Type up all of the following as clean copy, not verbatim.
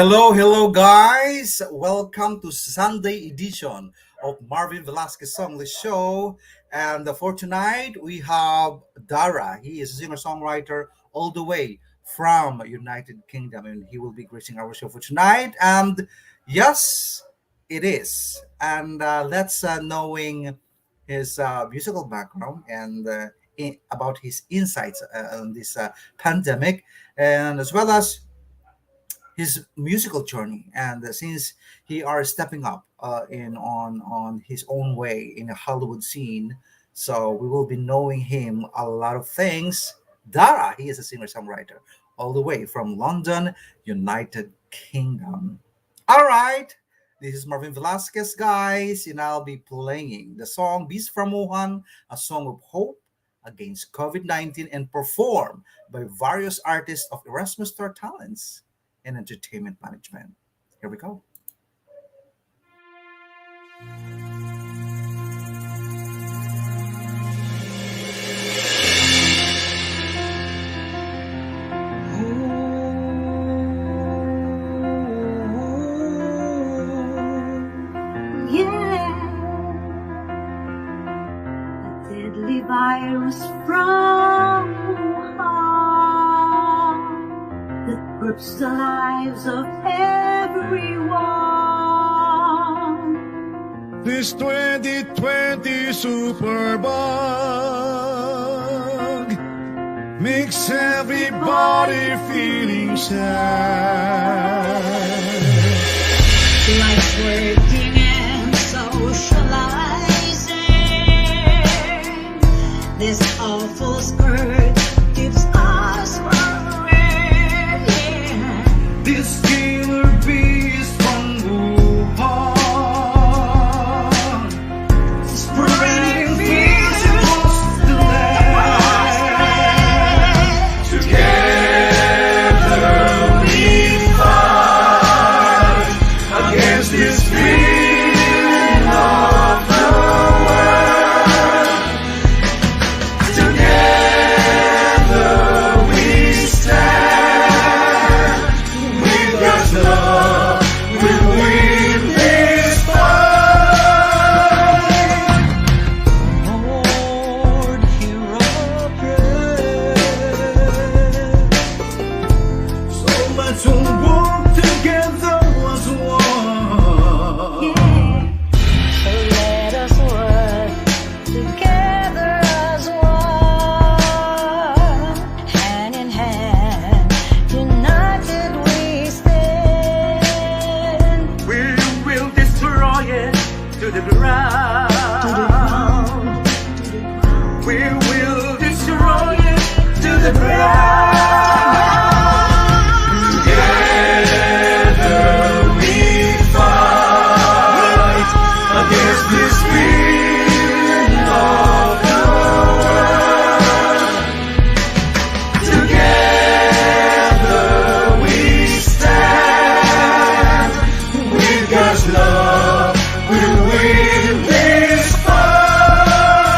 Hello, guys. Welcome to Sunday edition of Marvin Velasquez SongLists Show. And for tonight, we have Dara. He is a singer-songwriter all the way from United Kingdom, and he will be gracing our show for tonight. And yes, it is. And let's knowing his musical background and about his insights on this pandemic, and as well as his musical journey. And since he are stepping up in on his own way in the Hollywood scene, so we will be knowing him a lot of things. Dara, he is a singer-songwriter all the way from London, United Kingdom. All right, this is Marvin Velasquez, guys, and I'll be playing the song Beast from Wuhan, a song of hope against COVID-19, and performed by various artists of Erasmus Star Talents and entertainment management. Here we go. Yeah, a deadly virus from Wuhan that grips the lives of everyone. This 2020 superbug makes everybody feeling sad. Life's working and socializing. This awful scourge keeps us worrying. This killer beast from Wuhan spreading fears across the land. Together we fight against this fear of the world. Together we stand. With God's love, we'll win this fight. Lord, hear our prayer. So let's all work together as one. So let us work together as one, hand in hand, united we stand. We will destroy it to the ground. We will destroy it to the ground. Together we fight against this fear of the world. Together we stand. With God's love, we'll win this fight.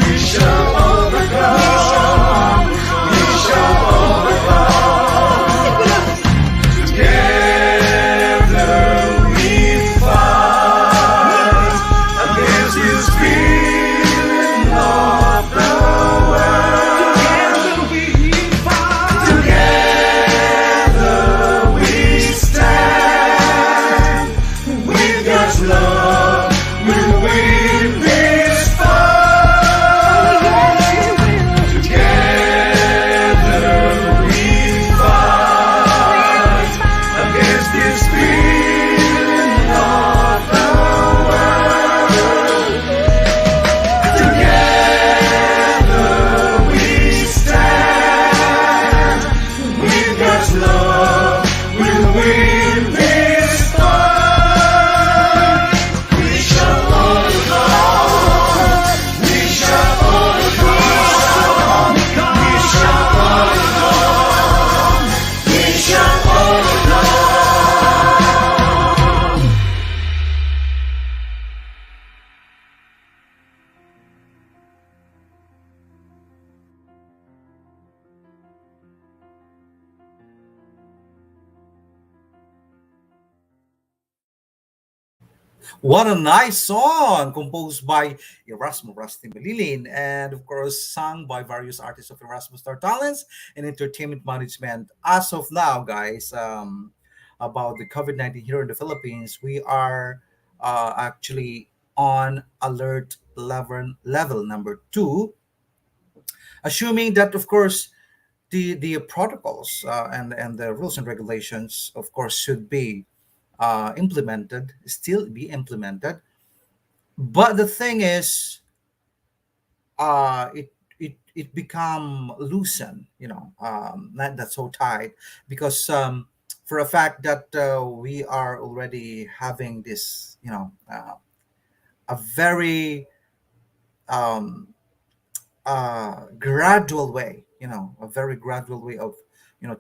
We shall overcome. We shall overcome. Together we fight against this fear of the world. Together we stand. With God's love, we'll win this fight. Together we fight against this fear of the world. Together we stand. With God's love, we'll win this fight. What a nice song composed by Erasmo Rusty Malilin and of course sung by various artists of Erasmus Star Talents and Entertainment Management. As of now, guys, about the COVID-19 here in the Philippines, we are actually on alert level number 2, assuming that of course the protocols and the rules and regulations of course should be still be implemented. But the thing is, it become loosened, not that so tight, because for a fact that we are already having this, a very um, gradual way, a very gradual way of,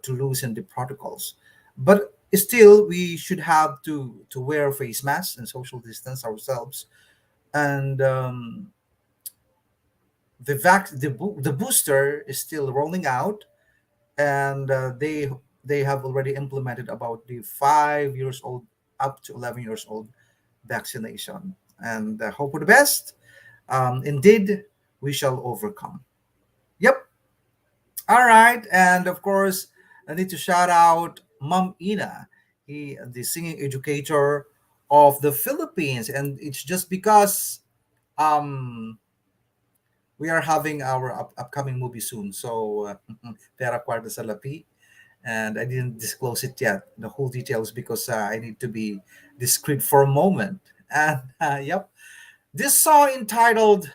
to loosen the protocols. But still, we should have to wear face masks and social distance ourselves. And the booster is still rolling out, and they have already implemented about the 5 years old up to 11 years old vaccination. And hope for the best. Indeed, we shall overcome. Yep. All right. And of course, I need to shout out Mom Ina, the singing educator of the Philippines. And it's just because um, we are having our upcoming movie soon. So, Pera Cuarta sa Lapi. And I didn't disclose it yet, the whole details, because I need to be discreet for a moment. And yep, this song entitled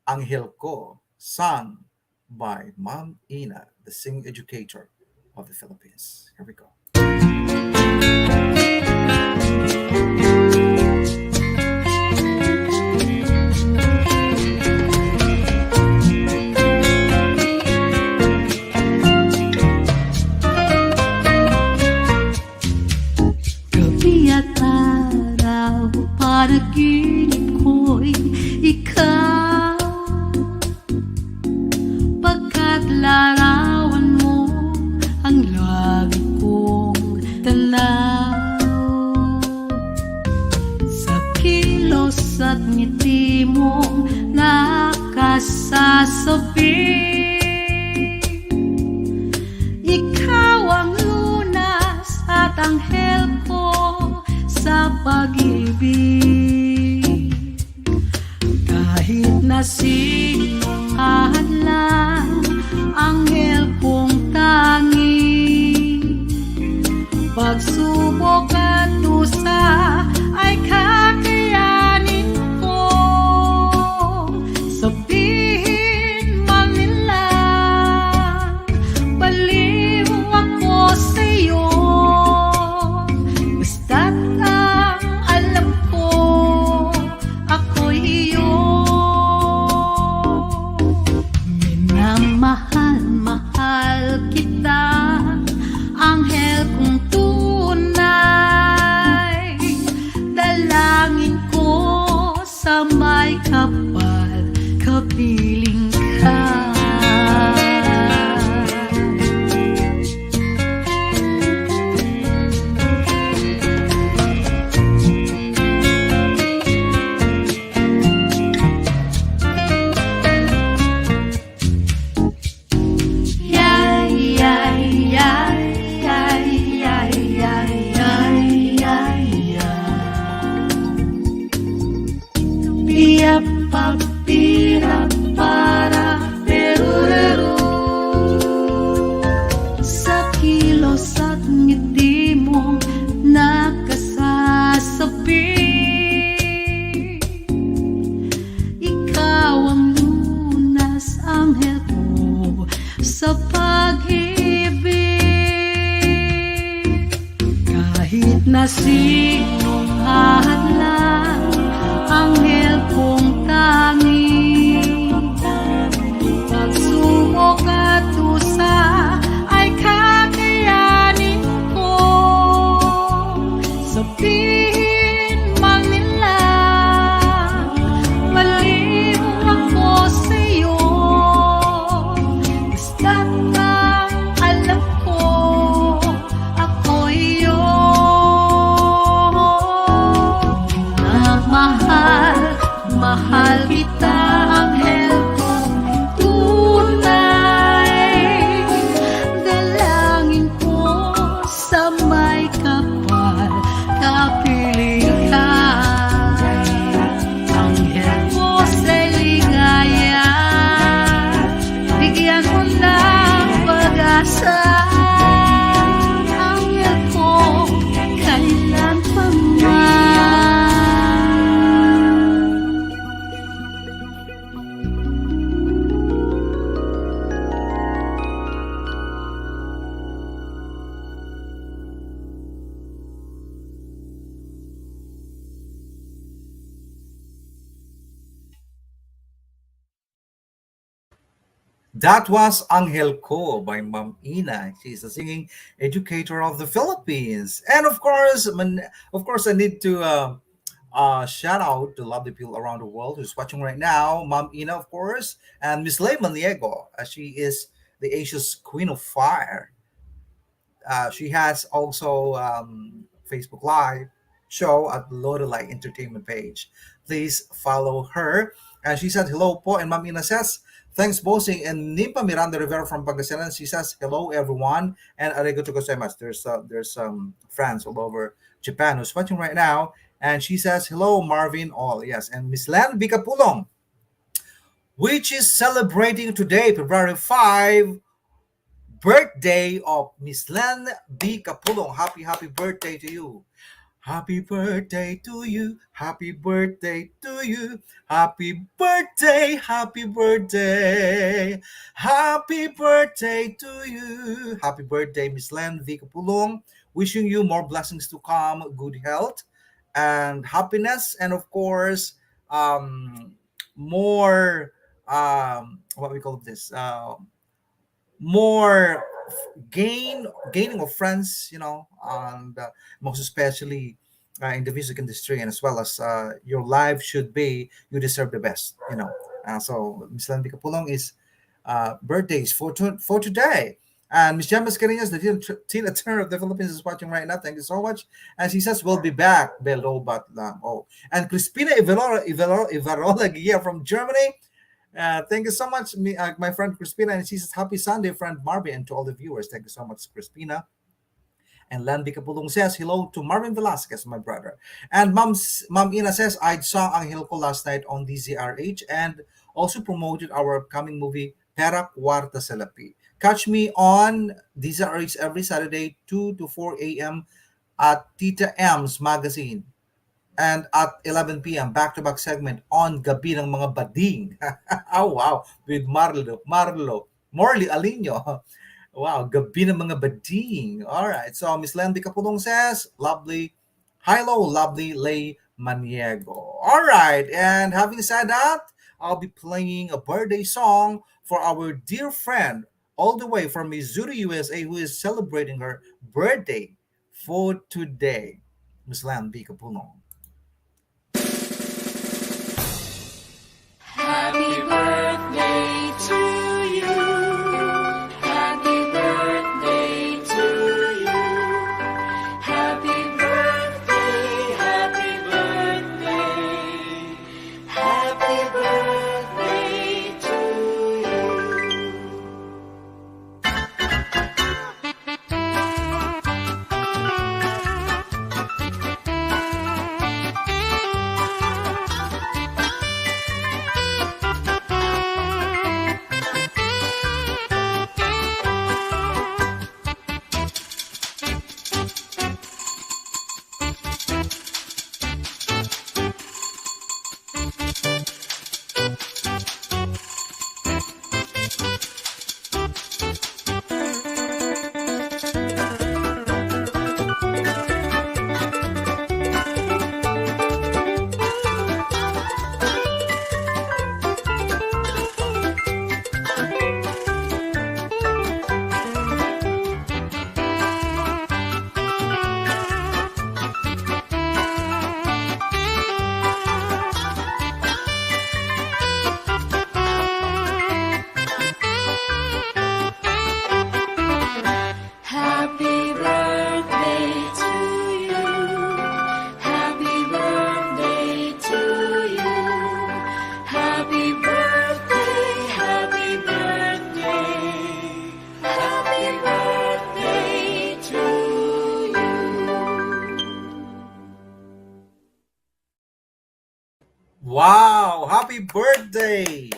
Anghel Ko, sung by Ma'am Ina, the singing educator of the Philippines. Here we go. Gabi at araw, panaginip ko'y ikaw. Pagkat larawan mo ang lagi kong tanaw. Sa kilos at ngiti mong nakasasabi, ikaw ang lunas at anghel ko sa pag-ibig. Kahit na sinong hadlang, anghel kong tangi. Pagsubok at dusa ay kakayanin ko. Sabihin man nila, baliw ako sa'yo. Basta't ang alam ko, ako'y iyo. Minamahal kita, anghel kong tunay. Dalangin ko sa may kapal, kapiling ka. Yay, yay, yay, yay, yay, yay, yay, yay, yay. Biap papira para perurero. Sa kilos at ngiti mo nakasasabi, ikaw ang lunas, anghel ko sa pag-ibig. Kahit na sinong hadlang, anghel kong tangi. mahal, mahal kita, anghel kong tunay. Dalangin ko sa may kapal, kapiling ka. Anghel ko sa ligaya, bigyan mo ng pag-asa. Anghel ko, kailan pa man. That was Angel Ko by Ma'am Ina. She's a singing educator of the Philippines. And of course, I need to shout out to lovely people around the world who's watching right now. Ma'am Ina, of course, and Miss Lei Maniego. She is the Asia's Queen of Fire. She has also Facebook Live show at Loda Light Entertainment page. Please follow her. And she said hello po. And Ma'am Ina says, thanks bossing. And Nipa Miranda Rivera from Pangasinan, she says hello everyone and arigato gozaimasu. There's friends all over Japan who's watching right now. And she says hello Marvin all. Yes. And Miss Lan Bicapulong, which is celebrating today, February 5, birthday of Miss Len B. Capulong. Happy birthday to you. Happy birthday to you. Happy birthday to you. Happy birthday. Happy birthday. Happy birthday to you. Happy birthday, Miss Len V. Capulong. Wishing you more blessings to come, good health and happiness, and of course, more what we call this more gaining of friends, and most especially in the music industry, and as well as your life should be, you deserve the best, so Miss Landy Capulong is birthdays for today. And Miss Jamas Carinas, the teen attorney of the Philippines, is watching right now. Thank you so much. And she says, we'll be back below but lang. Oh, and Crispina Ivarola Gia from Germany. Thank you so much, my friend Crispina. And she says, happy Sunday, friend Marvin, and to all the viewers. Thank you so much, Crispina. And Landy Capulong says, hello to Marvin Velasquez, my brother. And Mom Ina says, I saw Angel Ko last night on DZRH and also promoted our upcoming movie, Pera Cuarta Salapi. Catch me on DZRH every Saturday, 2 to 4 a.m. at Tita M's Magazine. And at 11 p.m., back-to-back segment on Gabi ng Mga Bading. Oh, wow. With Morley Alino. Wow, Gabi ng Mga Bading. All right. So, Miss Landy Capulong says, lovely, lovely Lay Maniego. All right. And having said that, I'll be playing a birthday song for our dear friend, all the way from Missouri, USA, who is celebrating her birthday for today. Miss Landy Capulong. Happy birthday to you. Happy birthday to you. Happy birthday, happy birthday. Happy birthday to you. Wow! Happy birthday,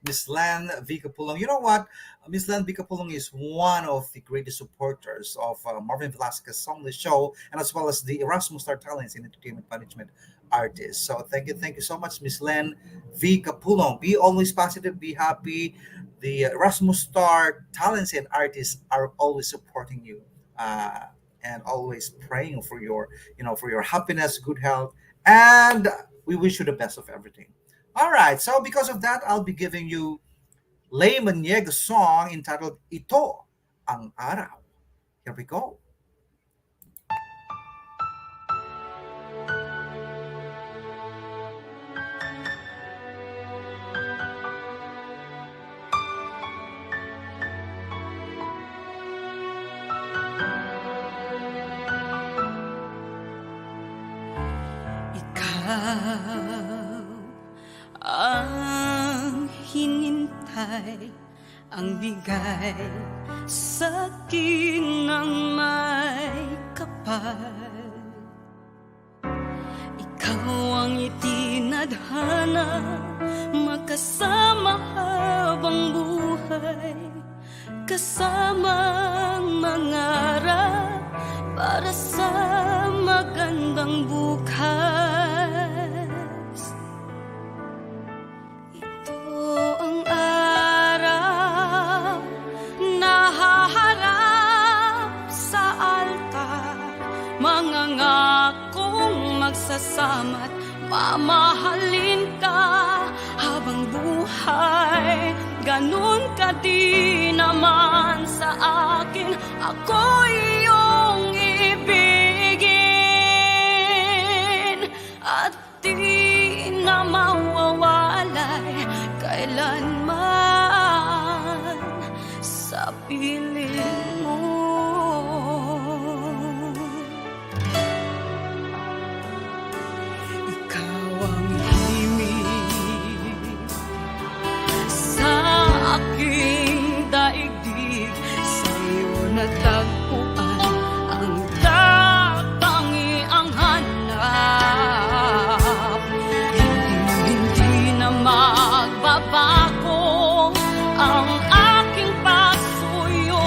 Miss Lan Vicapulong. You know what? Miss Lan Vicapulong is one of the greatest supporters of Marvin Velasquez SongLists Show, and as well as the Erasmus Star Talents in Entertainment Management artists. So thank you so much, Miss Lan Vicapulong. Be always positive, be happy. The Erasmus Star Talents and artists are always supporting you. And always praying for your, for your happiness, good health, and we wish you the best of everything. All right, so because of that, I'll be giving you Lay Maniaga's song entitled Ito Ang Araw. Here we go. Ikaw ang hinintay, ang bigay sa akin ng may kapal. Ikaw ang itinadhana, makasama habang buhay, kasamang mangarap para sa magandang bukas. Ito ang araw na haharap sa altar, mangangakong magsasama't mamahalin ka habang buhay. Ganun ka din naman sa akin, ako iyong ibigin at di na mawawalay kailanman sa piling mo. Ikaw ang himig sa aking daigdig, sa'yo natagpuan ang katangiang hanap. Hindi na magbabago ang aking pasuyo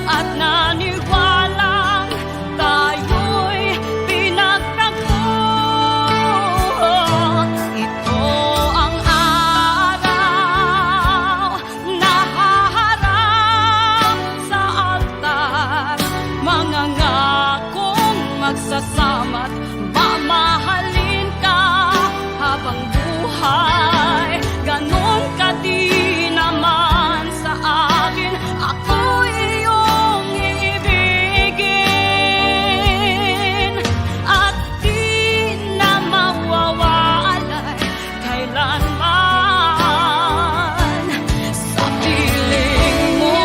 at naniwalang tayo'y pinagtagpo. Ito ang araw na haharap sa altar, mangangakong magsasama't mamahalin ka habang buhay. Ganon ka din naman sa akin, ako iyong ibigin at di na mawawalay kailanman sa piling mo.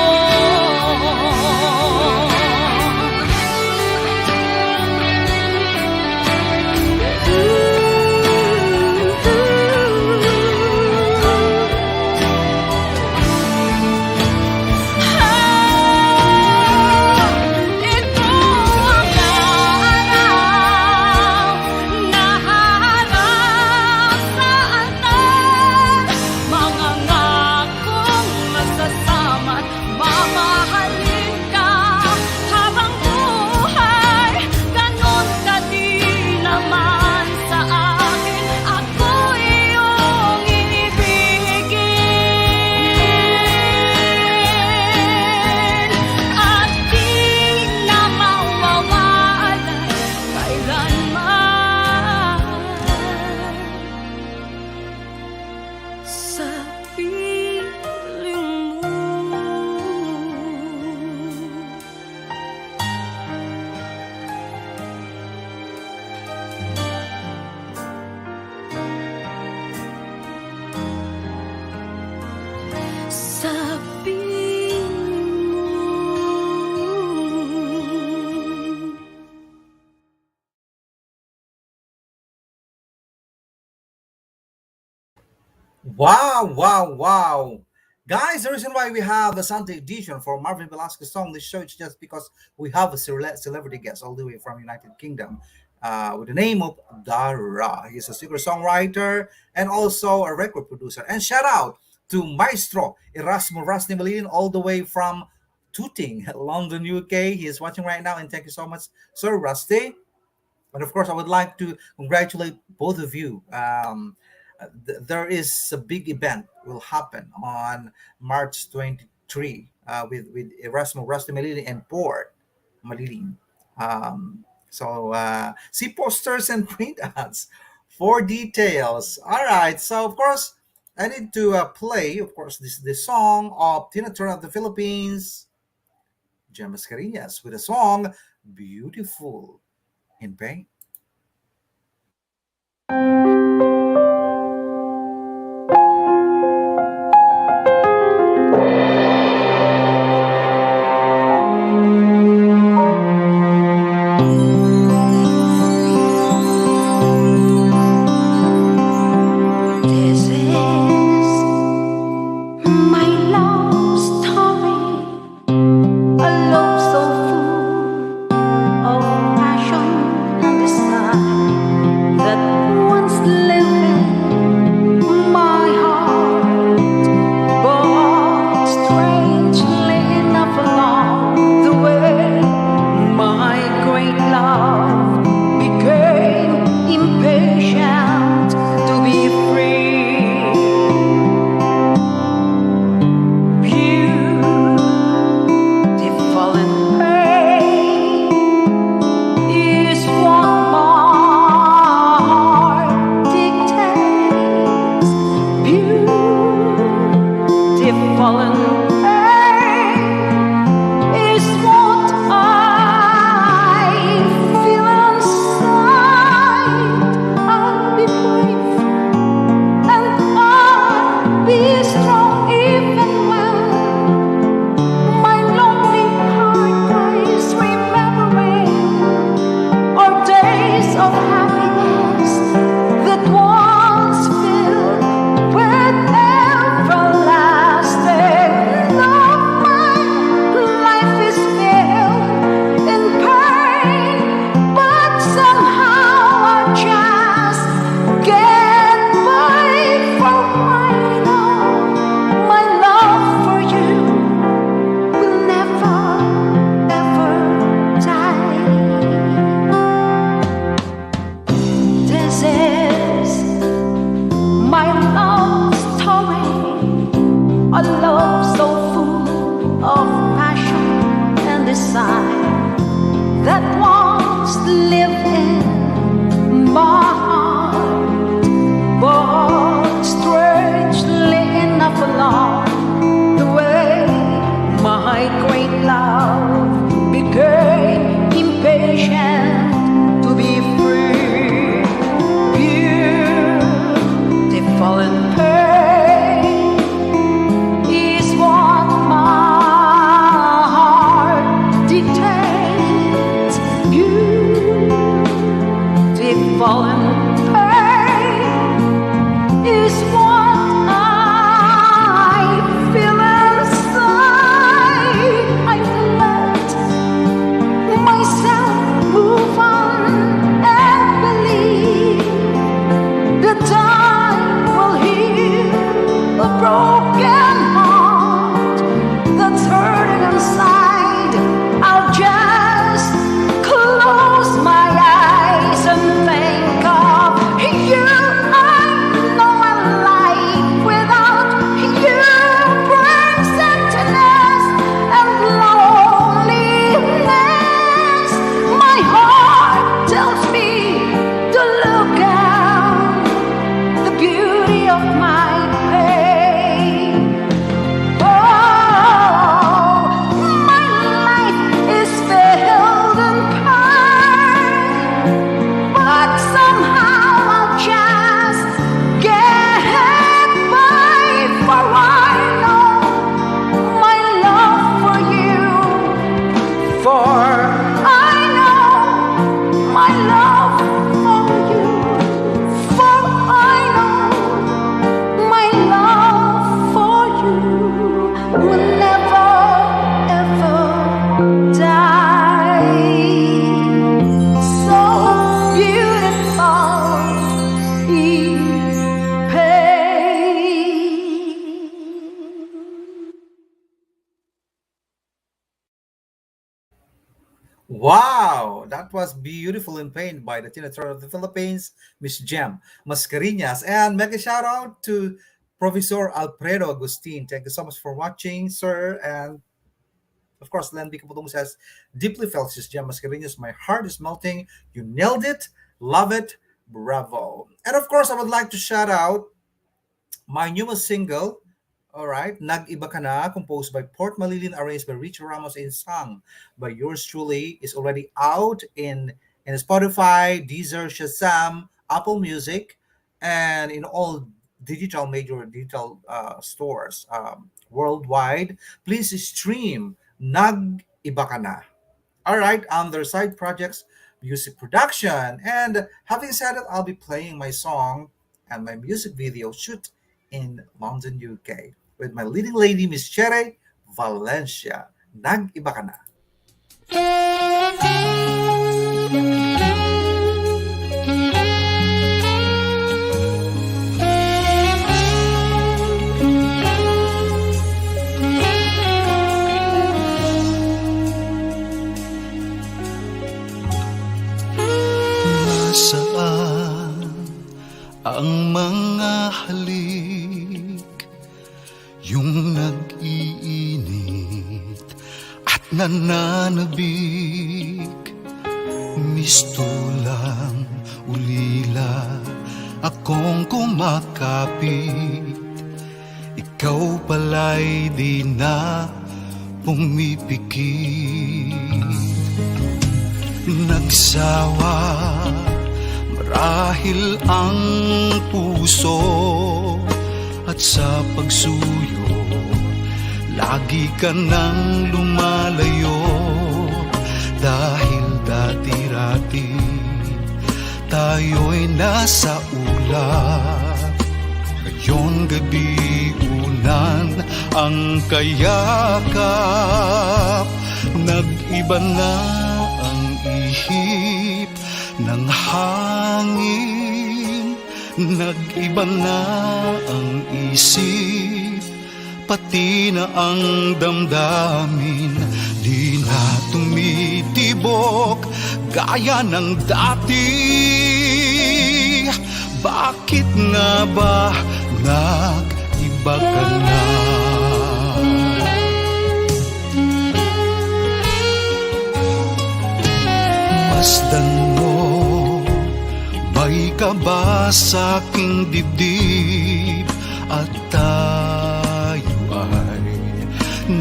Ito ang araw na haharap sa altar, mangangakong magsasama't mamahalin ka habang buhay. Ganon ka din naman sa akin, ako iyong ibigin at di na mawawalay kailanman sa piling mo. Sa piling mo. Wow, wow, wow. Guys, the reason why we have a Sunday edition for Marvin Velasquez Song this show is just because we have a celebrity guest all the way from United Kingdom with the name of DAR RA. He's a singer-songwriter and also a record producer. And shout out to Maestro Erasmo Rusty Malin all the way from Tooting, London, UK. He is watching right now, and thank you so much, Sir Rusty. And of course, I would like to congratulate both of you. There is a big event will happen on March 23 with Erasmo Rusty Malili and Port Malili. See posters and print ads for details. All right. So of course, I need to play, of course, this song of Tina Turner of the Philippines, Gemma Mascarillas, with the song "Beautiful in Pain." This is my love story, a love so full of passion and desire that once lived in my heart, but strangely enough along the way, my great love became impatient to be free. Beautiful in pain is what my heart dictates. Beautiful in pain is what I feel inside. I'll be brave and I'll be strong even when my lonely heart cries, remembering our days of happiness that once filled with everlasting love. My life is filled in pain, but somehow I just get by. For I know my love for you will never ever die. This is my love story, a love so full of passion and desire that once lived in my heart, but strangely enough along the way, my great love became impatient to be free. Beautiful in pain is what my heart dictates. Beautiful in pain is what I feel inside. I've let myself move on and believe that time will heal a broken heart that's hurting inside. I'll just close my eyes and think of you. I know I Wow, that was beautiful in pain by the Tinator of the Philippines, Miss Jem Mascarinhas. And mega shout out to Professor Alfredo Agustin. Thank you so much for watching, sir. And of course, Len Bicaputong says, deeply felt, Miss Jem Mascarinhas. My heart is melting. You nailed it. Love it. Bravo. And of course, I would like to shout out my newest single, all right, Nag-iba Ka Na, composed by Port Malilin, arranged by Richie Ramos, and sung by yours truly, is already out in Spotify, Deezer, Shazam, Apple Music, and in all major digital stores worldwide. Please stream Nag-iba Ka Na. All right, their side projects, music production. And having said it, I'll be playing my song and my music video shoot in London, UK, with my leading lady, Miss Chere Valencia. Nag-iba ka na. Nasaan ang mga halik, yung nag-iinit at nananabik, mistulang ulila akong kumakapit, ikaw pala'y di na pumipikit. Nagsawa marahil ang puso, at sa pagsuyo lagi ka nang lumalayo. Dahil dati-rati tayo'y nasa ulap, ngayon gabi unan ang kayakap. Nag-iba na ang ihip ng hangin, nag-iba na ang isip, pati na ang damdamin. Di na tumitibok gaya ng dati. Bakit nga ba nag-iba ka na? Masdan mo, may ka ba sa'king dibdib? At tayo ay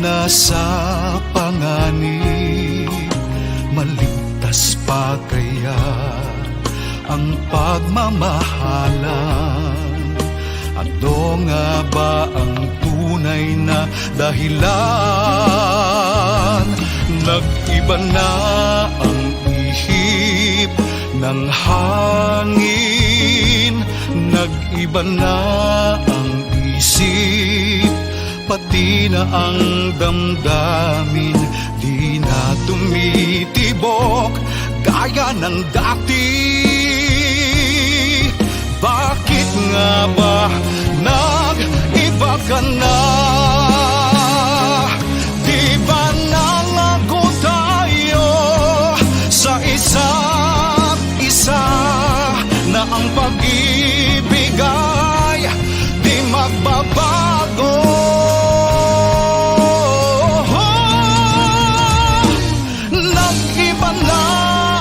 nasa panganib. Maligtas pa kaya ang pagmamahalan? Ano nga ba ang tunay na dahilan? Nag-iba na ang ihip ng hangin, nag-iba na ang isip, pati na ang damdamin. Di na tumitibok gaya ng dati. Bakit nga ba nag-iba ka na? Di ba nangako tayo sa isa't isa na ang pag-ibig ay di magbabago? Nag-iba na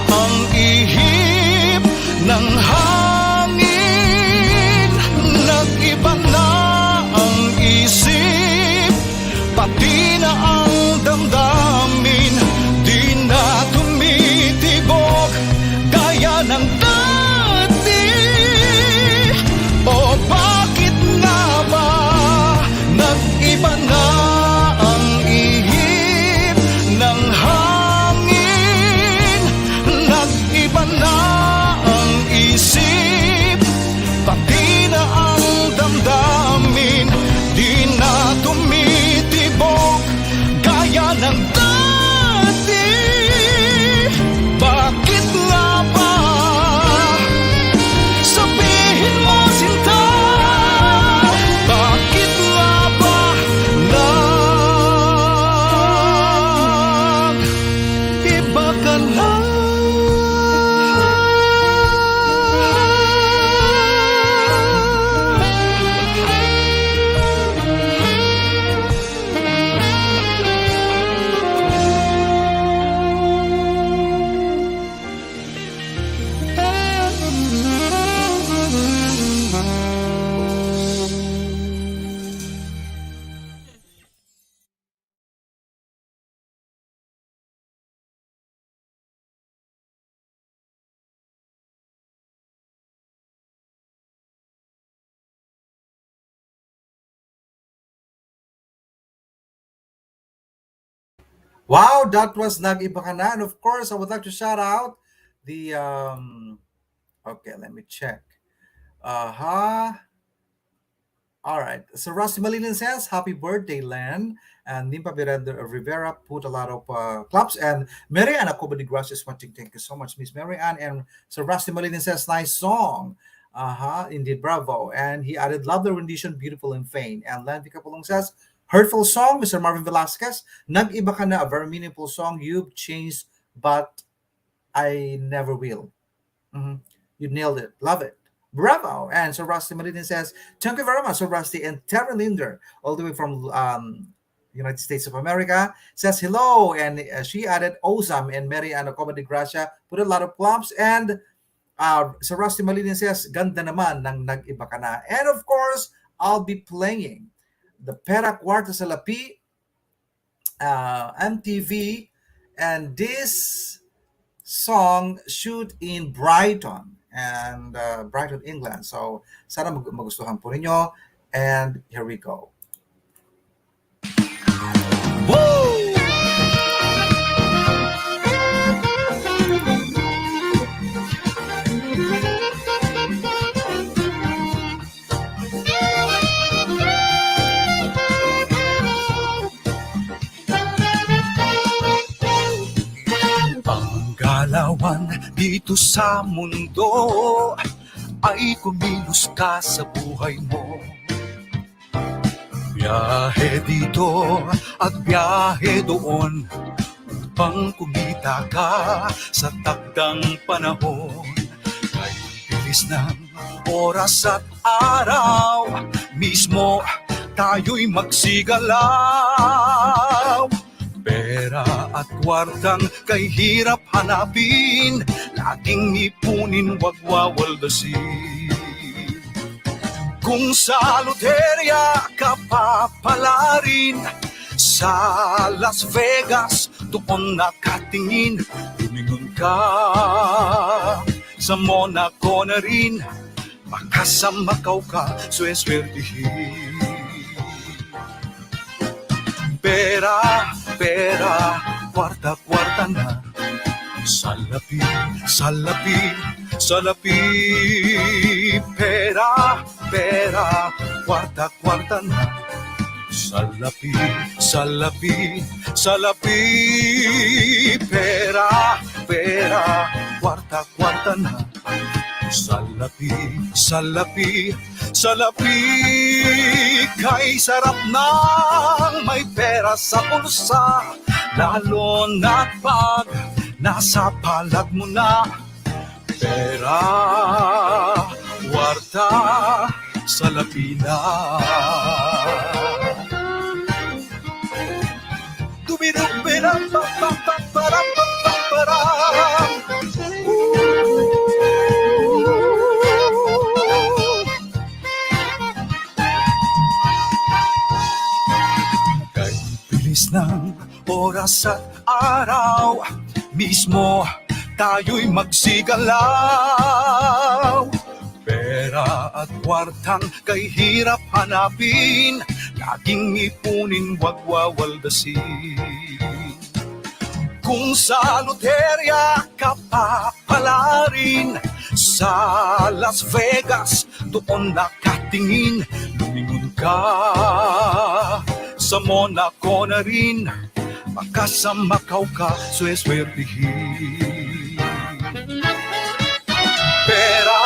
ang ihip ng hangin, nag-iba na ang isip, pati na ang damdamin. Di na tumitibok gaya ng dati. O bakit nga ba nag-iba na ang ihip ng hangin, nag-iba na ang isip, pati na ang damdamin. Di na tumitibok Wow, that was Nag-iba Ka Na. And of course, I would like to shout out the okay, let me check. Uh-huh. All right. So Rusty Malinin says, "Happy birthday, Len." And Nimpa Rivera put a lot of claps. And Mary Ann Acobadi Grass is watching. Thank you so much, Miss Mary Ann. And so Rusty Malinin says, "Nice song." Indeed, bravo. And he added, "Love the rendition, beautiful and faint." And Len Picapulong says, "Hurtful song, Mr. Marvin Velasquez. Nag-iba ka na, a very meaningful song. You've changed, but I never will." Mhm. You nailed it. Love it. Bravo. And so Rusty Malinin says, "Thank you very much, so Rusty." And Terry Linder, all the way from United States of America, says hello. And she added awesome. And Mary Anna Comedy Gracia put a lot of claps. And so Rusty Malinin says, "Ganda naman ng Nag-iba Ka Na." And of course, I'll be playing the Pera Cuarta sa Lapi, MTV, and this song shoot in Brighton and Brighton, England. So sana magustuhan po ninyo. And here we go. Ang galawan dito sa mundo ay kumilos ka sa buhay mo. Biyahe dito at biyahe doon upang kumita ka sa takdang panahon. Kay bilis ng oras at araw, mismo tayo'y magsigalaw. Pera at kwartang kay hirap hanapin, laging ipunin, wag wawaldasin. Kung sa loterya ka papalarin, sa Las Vegas doon nakatingin, lumingon ka sa Monaco na rin, baka sa Macau ka sweswertihin. Pera, pera, kwarta-kwarta na, salapi, salapi, salapi. Pera, pera, kwarta-kwarta na, salapi, salapi, salapi. Pera, pera, kwarta-kwarta na, salapi, salapi, salapi. Kay sarap ng may pera sa bulsa, lalo na pag nasa palag mo na. Pera, kwarta, salapi na. Dumidubiram, pampamparam, pampamparam. Kay bilis ng oras at araw, mismo tayo'y magsigalaw. Pera at kwartang kay hirap hanapin, laging ipunin, wag wawaldasin. Kung sa loterya ka papalarin, sa Las Vegas doon nakatingin, lumingon ka sa Monaco na rin, baka sa Macau ka sweswertihin. Pera,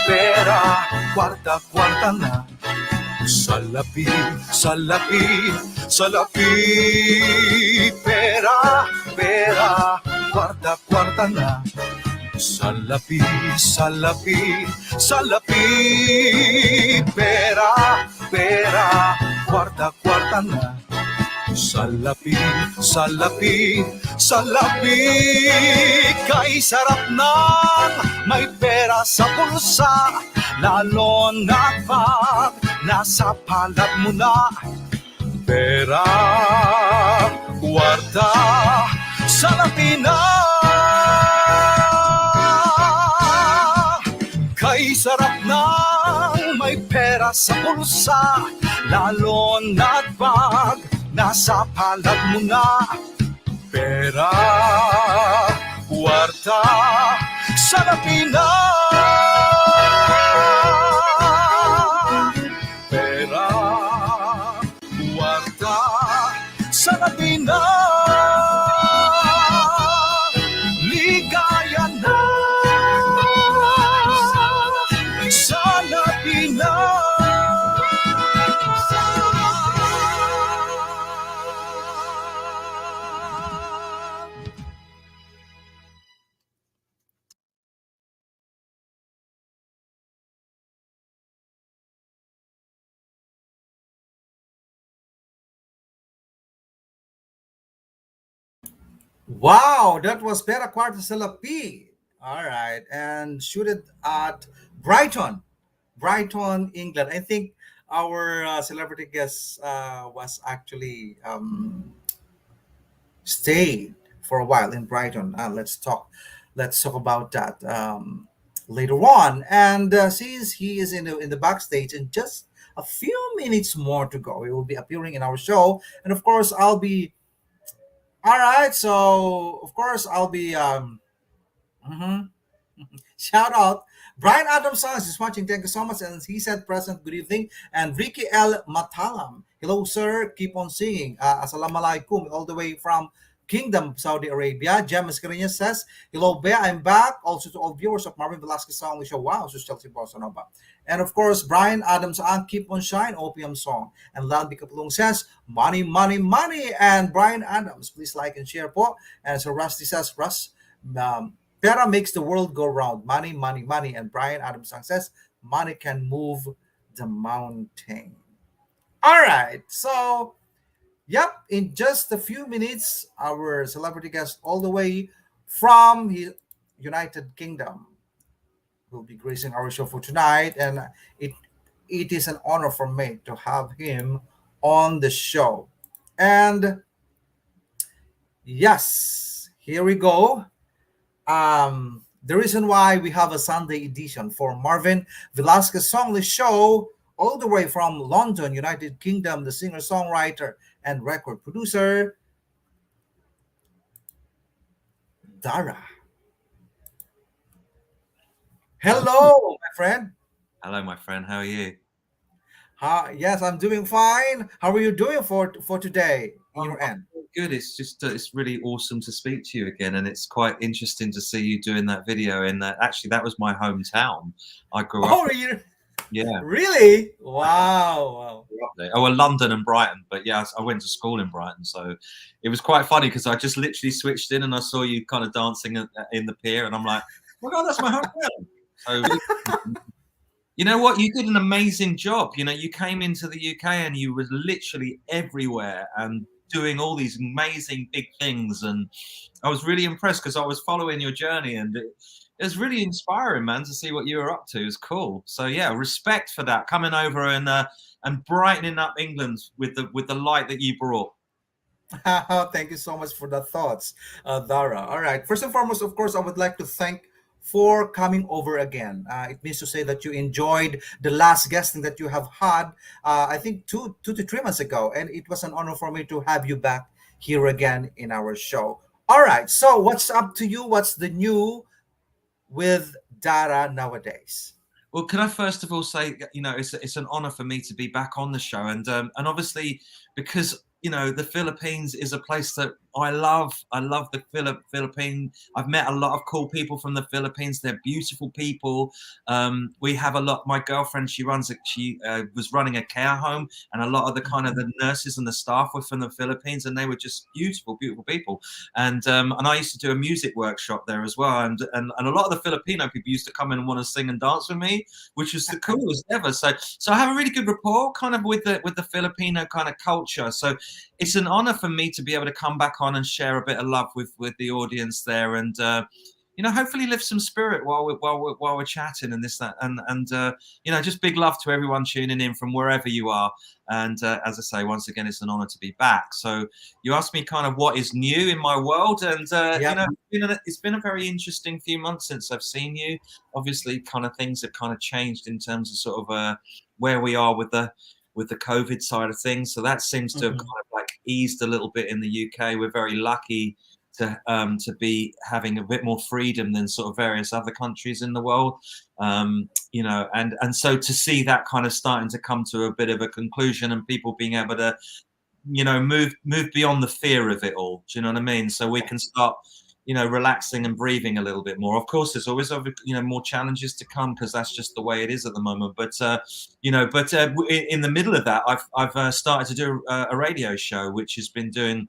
pera, kwarta-kwarta na, salapi, salapi, salapi. Pera, pera, kwarta-kwarta na, salapi, salapi, salapi. Pera, pera, kwarta-kwarta na, salapi, salapi, salapi. Kay sarap ng may pera sa bulsa, lalo na pag nasa palad mo na. Pera, kwarta, salapi na. Kay sarap ng may pera sa bulsa, lalo na pag nasa palad mo na. pera, kwarta, salapina. Pera, kwarta, salapina. Ligaya na, salapina. Wow, that was Pera Quartacilla P. All right, and shooted at Brighton, Brighton, England. I think our celebrity guest was actually stayed for a while in Brighton. Let's talk about that later on. And since he is in the backstage, in just a few minutes more to go, he will be appearing in our show, and of course, I'll be all right. So of course, I'll be mhm. Shout out. Brian Adams Sons is watching. Thank you so much. And he said, present, good evening. And Ricky L. Matalam. Hello, sir. Keep on singing. Assalamualaikum. All the way from Kingdom, Saudi Arabia. Jem Mascareñas says, hello, Bea. I'm back. Also to all viewers of Marvin Velasquez SongLists Show. Wow, so Chelsea Boss. Ano ba? And of course, Brian Adams on Keep on Shine, Opium Song. And Lalbi Kapulong says, money, money, money. And Brian Adams, please like and share po. And so Rusty says, Russ, Pera makes the world go round. Money, money, money. And Brian Adams says, money can move the mountain. All right. So, yep, in just a few minutes, our celebrity guest all the way from the United Kingdom will be gracing our show for tonight. And it is an honor for me to have him on the show. And yes, here we go. The reason why we have a Sunday edition for Marvin Velasquez SongLists Show, all the way from London, United Kingdom, the singer-songwriter and record producer, Dara. Hello, my friend. Hello, my friend. How are you? Yes, I'm doing fine. How are you doing for today in your end? Good. It's just it's really awesome to speak to you again, and it's quite interesting to see you doing that video. And actually, that was my hometown. I grew up. Oh, you? Yeah. Really? Wow. Grew up there. Oh, well, London and Brighton, but yeah, I went to school in Brighton, so it was quite funny because I just literally switched in and I saw you kind of dancing in the pier, and I'm like, oh God, that's my hometown. So. You know what? You did an amazing job. You know, you came into the UK and you were literally everywhere and doing all these amazing big things. And I was really impressed because I was following your journey, and it was really inspiring, man, to see what you were up to. It was cool. So yeah, respect for that, coming over and brightening up England with the light that you brought. Thank you so much for the thoughts, Dara. All right. First and foremost, of course, I would like to thank for coming over again. It means to say that you enjoyed the last guesting that you have had, I think 2 to 3 months ago, and it was an honor for me to have you back here again in our show. All right, so what's up to you? What's the new with Dara nowadays? Well, can I first of all say, you know, it's an honor for me to be back on the show, and obviously because you know the Philippines is a place that I love. I love the Philippines. I've met a lot of cool people from the Philippines. They're beautiful people. We have a lot. My girlfriend, she was running a care home, and a lot of the kind of the nurses and the staff were from the Philippines, and they were just beautiful, beautiful people. And I used to do a music workshop there as well, and a lot of the Filipino people used to come in and want to sing and dance with me, which was the coolest ever. So I have a really good rapport kind of with the Filipino kind of culture. So it's an honor for me to be able to come back on and share a bit of love with the audience there, and you know, hopefully lift some spirit while we're chatting and this, that, and you know, just big love to everyone tuning in from wherever you are. And as I say, once again, it's an honor to be back. So you asked me kind of what is new in my world, and you know, it's been a very interesting few months since I've seen you. Obviously, kind of things have kind of changed in terms of sort of where we are with the COVID side of things. So that seems to have kind of like eased a little bit in the UK. We're very lucky to be having a bit more freedom than sort of various other countries in the world, you know, and so to see that kind of starting to come to a bit of a conclusion and people being able to, you know, move beyond the fear of it all. Do you know what I mean? So we can start, you know, relaxing and breathing a little bit more. Of course, there's always, you know, more challenges to come because that's just the way it is at the moment. But you know, but in the middle of that, I've started to do a radio show which has been doing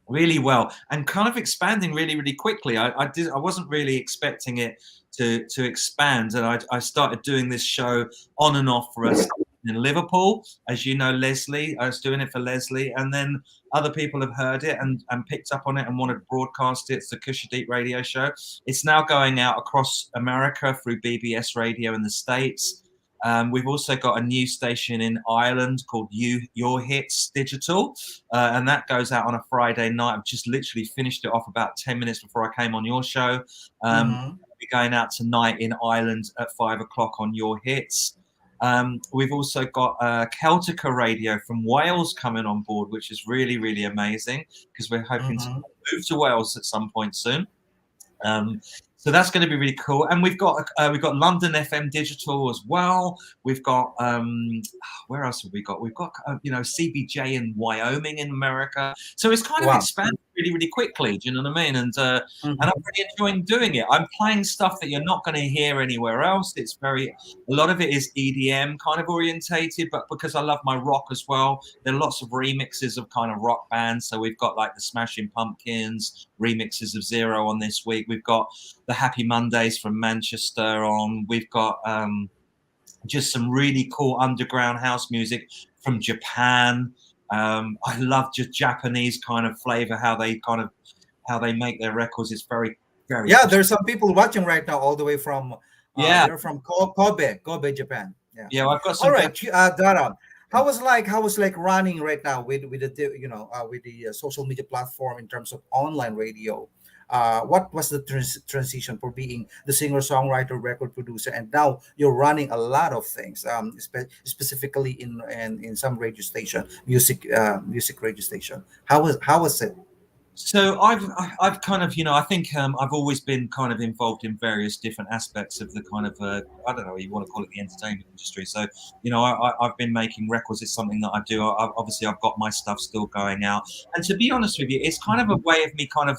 really well and kind of expanding really quickly. I wasn't really expecting it to expand, and I started doing this show on and off for us in Liverpool, as you know, Leslie. I was doing it for Leslie, and then other people have heard it and picked up on it and wanted to broadcast it. It's the Kusha Deep radio show. It's now going out across America through BBS Radio in the States. We've also got a new station in Ireland called Your Hits Digital, and that goes out on a Friday night. I've just literally finished it off about 10 minutes before I came on your show. We'll be going out tonight in Ireland at 5 o'clock on Your Hits. We've also got Celtica Radio from Wales coming on board, which is really amazing because we're hoping to move to Wales at some point soon. So that's going to be really cool. And we've got London FM Digital as well. We've got where else have we got? We've got you know, CBJ in Wyoming in America. So it's kind of expanded really quickly. Do you know what I mean? And and I'm really enjoying doing it. I'm playing stuff that you're not going to hear anywhere else. It's a lot of it is EDM kind of orientated, but because I love my rock as well, there are lots of remixes of kind of rock bands. So we've got like the Smashing Pumpkins remixes of Zero on this week. We've got the Happy Mondays from Manchester on. We've got just some really cool underground house music from Japan. I love just Japanese kind of flavor, how they make their records. It's very There's some people watching right now all the way from they're from Kobe, Japan. I've got some. All right, Dara, how was like running right now with the you know with the social media platform in terms of online radio? What was the transition for being the singer-songwriter, record producer, and now you're running a lot of things, specifically in some radio station, music radio station. How was it? So I've kind of, you know, I think I've always been kind of involved in various different aspects of the kind of I don't know what you want to call it, the entertainment industry. So, you know, I've been making records. It's something that I do. Obviously I've got my stuff still going out, and to be honest with you, it's kind of a way of me kind of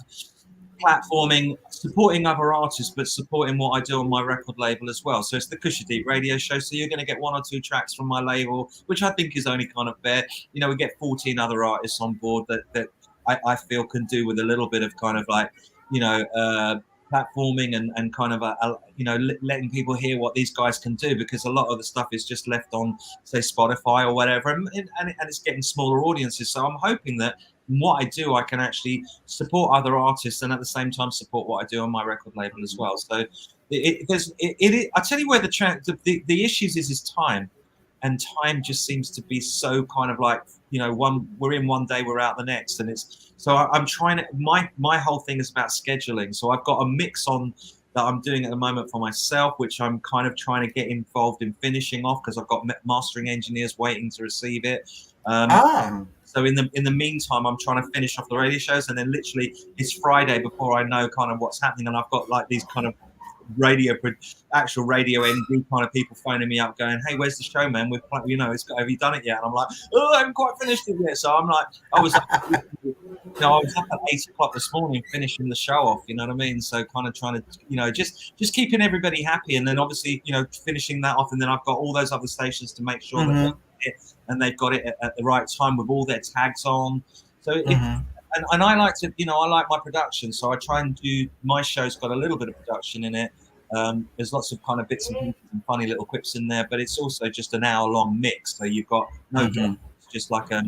platforming, supporting other artists, but supporting what I do on my record label as well. So it's the Kusha Deep radio show. So you're going to get 1 or 2 tracks from my label, which I think is only kind of fair. You know, we get 14 other artists on board that I feel can do with a little bit of kind of like, you know, platforming and kind of you know, letting people hear what these guys can do, because a lot of the stuff is just left on, say, Spotify or whatever, and it's getting smaller audiences. So I'm hoping that what I do, I can actually support other artists and at the same time support what I do on my record label as well. So I tell you where the issues is time, and time just seems to be so kind of like, you know, we're in one day, we're out the next, and it's so I'm trying to, my whole thing is about scheduling. So I've got a mix on that I'm doing at the moment for myself, which I'm kind of trying to get involved in finishing off because I've got mastering engineers waiting to receive it. So in the meantime, I'm trying to finish off the radio shows, and then literally it's Friday before I know kind of what's happening, and I've got like these kind of actual radio ND kind of people phoning me up going, "Hey, where's the show, man? You know, have you done it yet?" And I'm like, "Oh, I haven't quite finished it yet." So I'm like, I was up at 8 o'clock this morning finishing the show off. You know what I mean? So kind of trying to, you know, just keeping everybody happy, and then obviously, you know, finishing that off, and then I've got all those other stations to make sure that and they've got it at the right time with all their tags on. So and I like to, you know, I like my production, so I try and do, my show's got a little bit of production in it. There's lots of kind of bits and pieces and funny little quips in there, but it's also just an hour-long mix. So you've got no drums, just like a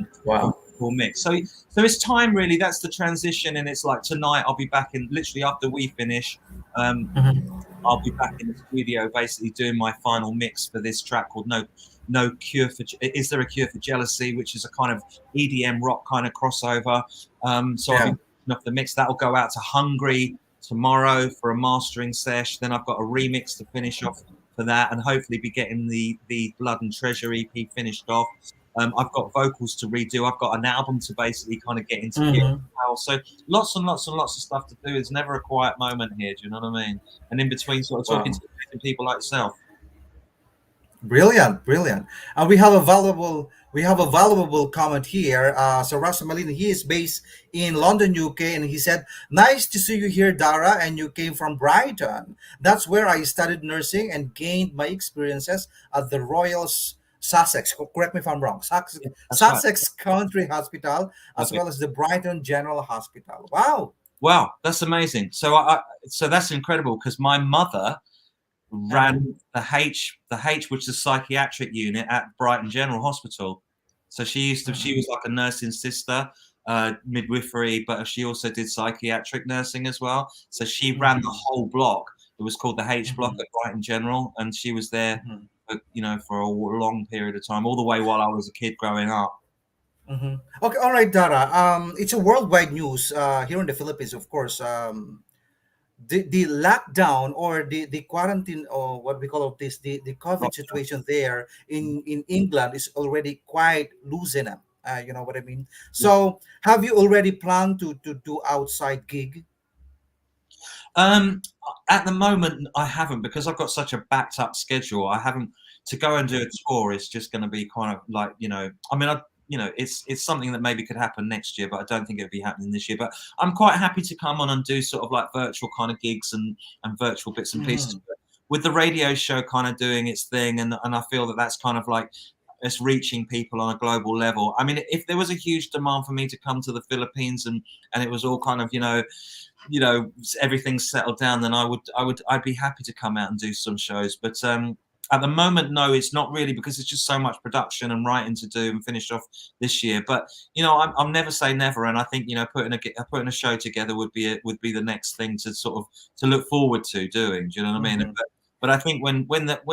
cool mix. So it's time really. That's the transition, and it's like tonight I'll be back in, literally after we finish. I'll be back in the studio, basically doing my final mix for this track called No Cure for Is There a Cure for Jealousy, which is a kind of EDM rock kind of crossover. So I'll be off the mix. That'll go out to Hungary tomorrow for a mastering sesh. Then I've got a remix to finish off for that, and hopefully be getting the Blood and Treasure EP finished off. I've got vocals to redo. I've got an album to basically kind of get into gear Mhm. as well. So lots and lots and lots of stuff to do. It's never a quiet moment here. Do you know what I mean? And in between, sort of talking Wow. to people like yourself. Brilliant, brilliant. And we have a valuable comment here. So Russell Malina, he is based in London, UK, and he said, "Nice to see you here, Dara, and you came from Brighton. That's where I studied nursing and gained my experiences at the Royal Sussex. Correct me if I'm wrong. Sussex, Yeah, that's right. Sussex Country Hospital, as Okay. well as the Brighton General Hospital. Wow. Wow, that's amazing. So that's incredible because my mother Uh-huh. ran the H, which is a psychiatric unit at Brighton General Hospital. So she Uh-huh. was like a nursing sister, midwifery, but she also did psychiatric nursing as well. So she ran the Mhm. whole block. It was called the H block Mhm. at Brighton General, and she was there, Mhm. for a long period of time, all the way while I was a kid growing up. Mhm. Okay, all right, Dara. It's a worldwide news here in the Philippines, of course. The lockdown or the quarantine or what we call it this the COVID situation there in England is already quite loosened up. You know what I mean? So have you already planned to do outside gig? Um, at the moment, I haven't because I've got such a backed up schedule. I haven't to go and do a tour. It's just going to be kind of like I mean, it's something that maybe could happen next year, but I don't think it'll be happening this year. But I'm quite happy to come on and do sort of like virtual kind of gigs and virtual bits and pieces. Mhm. But with the radio show kind of doing its thing, and I feel that that's kind of like it's reaching people on a global level. I mean, if there was a huge demand for me to come to the Philippines and it was all kind of everything's settled down, then I'd be happy to come out and do some shows. But at the moment, no, it's not really because it's just so much production and writing to do and finish off this year. But I'm never say never, and I think putting a show together would be the next thing to sort of to look forward to doing. Do you know what I mean? Mhm. But I think when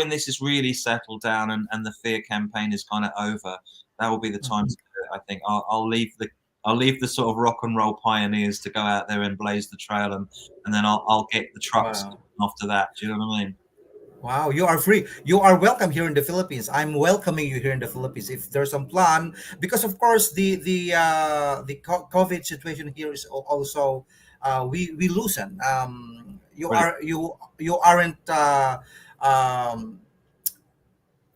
this is really settled down and the fear campaign is kind of over, that will be the time Mhm. to do it. I think I'll leave the sort of rock and roll pioneers to go out there and blaze the trail, and then I'll get the trucks Wow. after that. Do you know what I mean? Wow, you are free. You are welcome here in the Philippines. I'm welcoming you here in the Philippines. If there's some plan, because of course COVID situation here is also we loosen. Brilliant. You aren't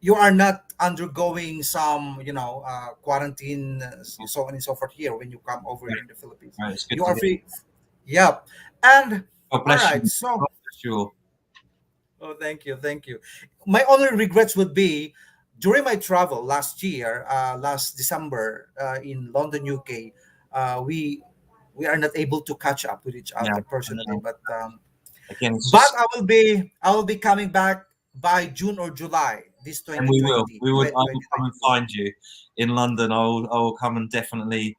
you are not undergoing some quarantine, so on and so forth here when you come over Right, here in the Philippines. right, it's good You to are hear. free. Yep. And God all bless right, you. so. God bless you all. Oh, thank you, thank you. My only regrets would be during my travel last year, last December, in London, UK. We are not able to catch up with each Yeah, other I personally, know. but Again, it's but just, I will be coming back by June or July this and we will, 2020 we would, I will come and 2024. find you in London. I will come and definitely,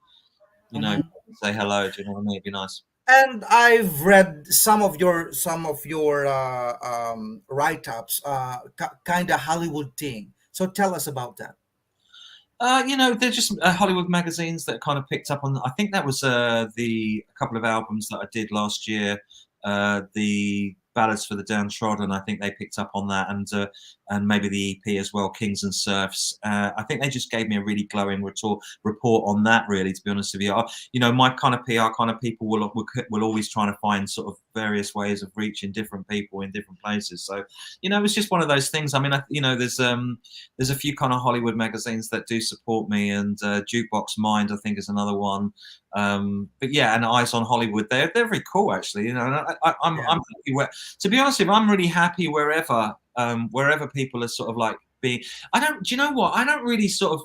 say hello. Do you know what I mean? It'd be nice. And I've read some of your write-ups, kind of Hollywood thing. So tell us about that. They're just Hollywood magazines that kind of picked up on. I think that was a couple of albums that I did last year. The Ballads for the Downtrodden. I think they picked up on that, and maybe the EP as well, Kings and Serfs. I think they just gave me a really glowing report on that. Really, to be honest with you, my kind of PR kind of people will always try to find sort of various ways of reaching different people in different places. So, it's just one of those things. I mean, there's a few kind of Hollywood magazines that do support me, and Jukebox Mind, I think, is another one. But yeah, and Eyes on Hollywood, they're very cool actually. And I'm Yeah. happy to be honest with you, I'm really happy wherever people are sort of like being. I don't. Do you know what? I don't really sort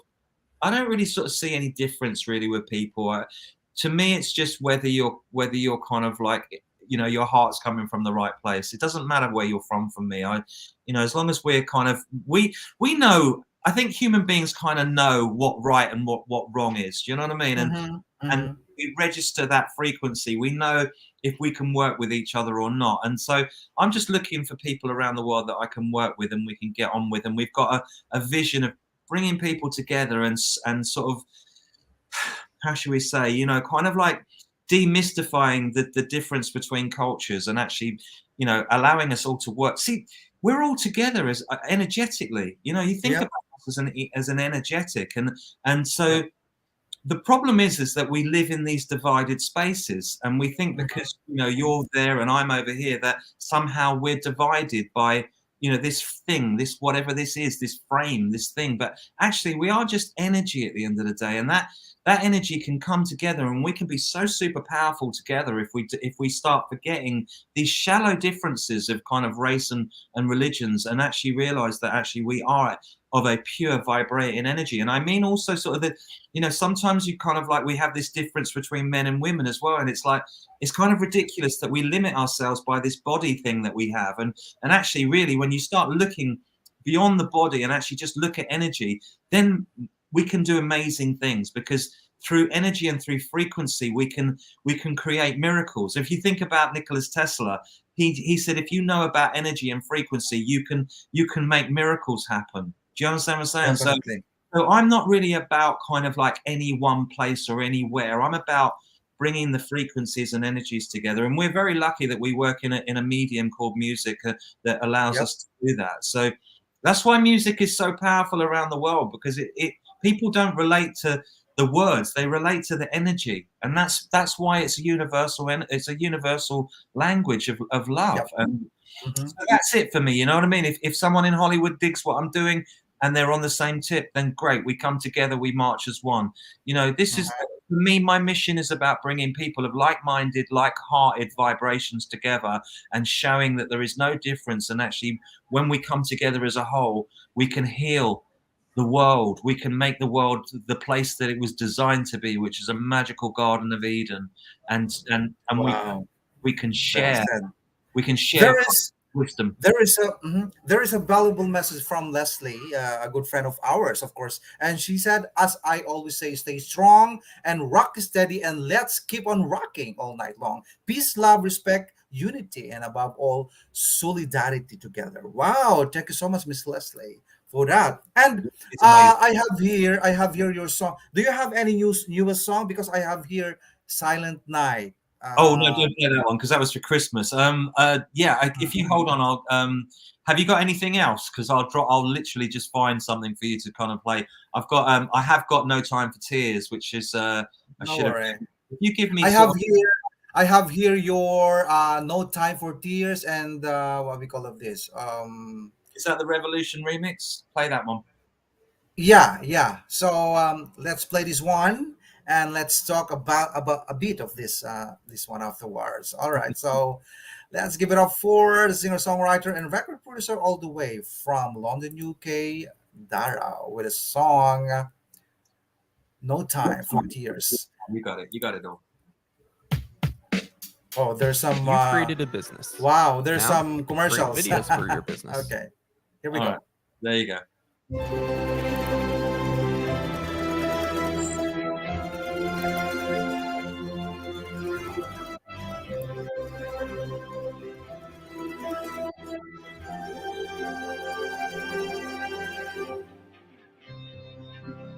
of see any difference really with people. To me, it's just whether you're kind of like your heart's coming from the right place. It doesn't matter where you're from. For me, as long as we're kind of we know. I think human beings kind of know what right and what wrong is. Do you know what I mean? Mm-hmm. And Mm-hmm. we register that frequency. We know if we can work with each other or not. And so I'm just looking for people around the world that I can work with and we can get on with. And we've got a vision of bringing people together and sort of, how should we say, kind of like demystifying the difference between cultures and actually, allowing us all to work. See, we're all together as energetically. You think Yep. about as an energetic, and so the problem is that we live in these divided spaces, and we think because you're there and I'm over here that somehow we're divided by this thing, this whatever this is, this frame, this thing. But actually we are just energy at the end of the day, and that energy can come together, and we can be so super powerful together if we start forgetting these shallow differences of kind of race and religions, and actually realize that actually we are of a pure vibrating energy. And I mean also sort of that sometimes you kind of like we have this difference between men and women as well, and it's like it's kind of ridiculous that we limit ourselves by this body thing that we have, and actually really when you start looking beyond the body and actually just look at energy, then we can do amazing things, because through energy and through frequency we can create miracles. If you think about Nikola Tesla, he said if you know about energy and frequency, you can make miracles happen. Do you understand what I'm saying? Definitely. So I'm not really about kind of like any one place or anywhere. I'm about bringing the frequencies and energies together, and we're very lucky that we work in a medium called music that allows us to do that. So that's why music is so powerful around the world, because it people don't relate to the words, they relate to the energy, and that's why it's a universal language of love. And so that's it for me. You know what I mean? If someone in Hollywood digs what I'm doing and they're on the same tip, then great, we come together, we march as one. This is, for me, my mission is about bringing people of like-minded, like-hearted vibrations together and showing that there is no difference, and actually when we come together as a whole, we can heal the world. We can make the world the place that it was designed to be, which is a magical Garden of Eden, and Wow. we can share. Well We can share There is wisdom. there is a valuable message from Leslie, a good friend of ours, of course, and she said, "As I always say, stay strong and rock steady, and let's keep on rocking all night long. Peace, love, respect, unity, and above all, solidarity together." Wow! Thank you so much, Miss Leslie, for that. And It's amazing. I have here your song. Do you have any newest song? Because I have here "Silent Night." Oh no, don't play that one because that was for Christmas. If you hold on, I'll have you got anything else? Because I'll literally just find something for you to kind of play. I have got No Time for Tears, which is I No should have. worry. If you give me I have here your No Time for Tears, and what we call of this. Is that the Revolution remix? Play that one. Yeah. So let's play this one, and let's talk about a bit of this one afterwards. All right. So let's give it up for the singer-songwriter and record producer all the way from London, UK, Dara, with a song No Time for Tears. You got it. You got it all. Oh, there's some You've created a business. wow, there's Now, some commercials. create videos for your business. Okay. Here we All go. right. There you go.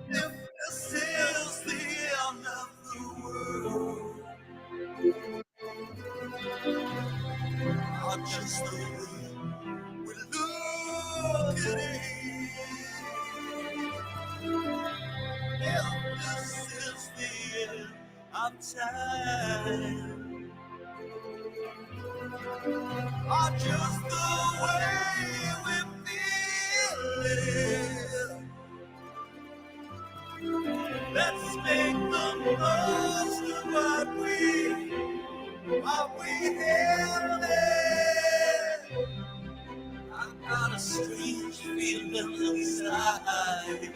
If this is the end of the world, not just the way we look at it. If this is the end of time, or just the way we feel it. Let's make the most of what we have. I've got a strange feeling inside.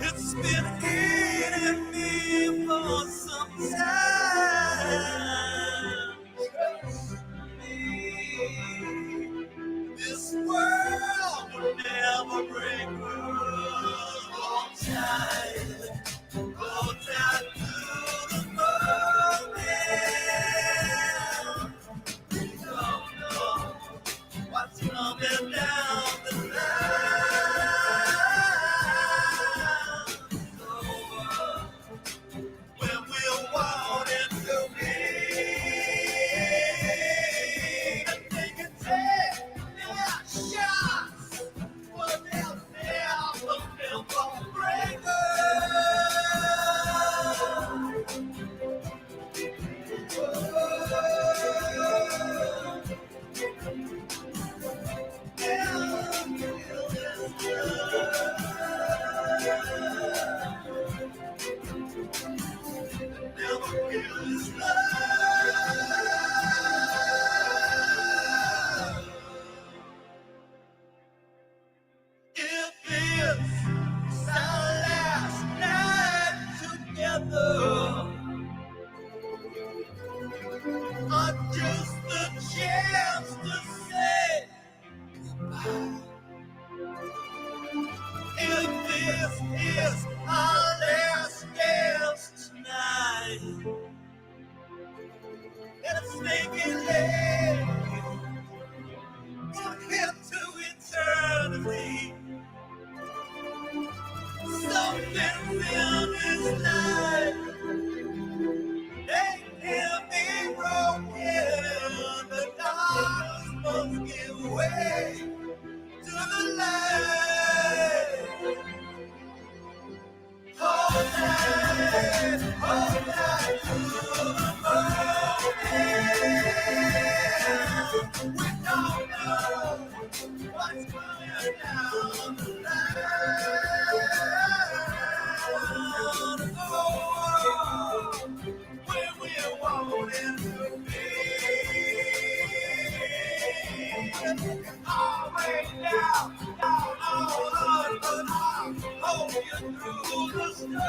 It's been eating me for some time. Trust me, this world will never break through. Hold tight to the moment. You don't know what's coming down the line. Over when we'll walk into me. And they can take, yeah, way to the light. Hold tight to the moment. We don't know what's coming down the line. Oh, where we're wanting to be. Always down, on, but I'll hold you through the storm.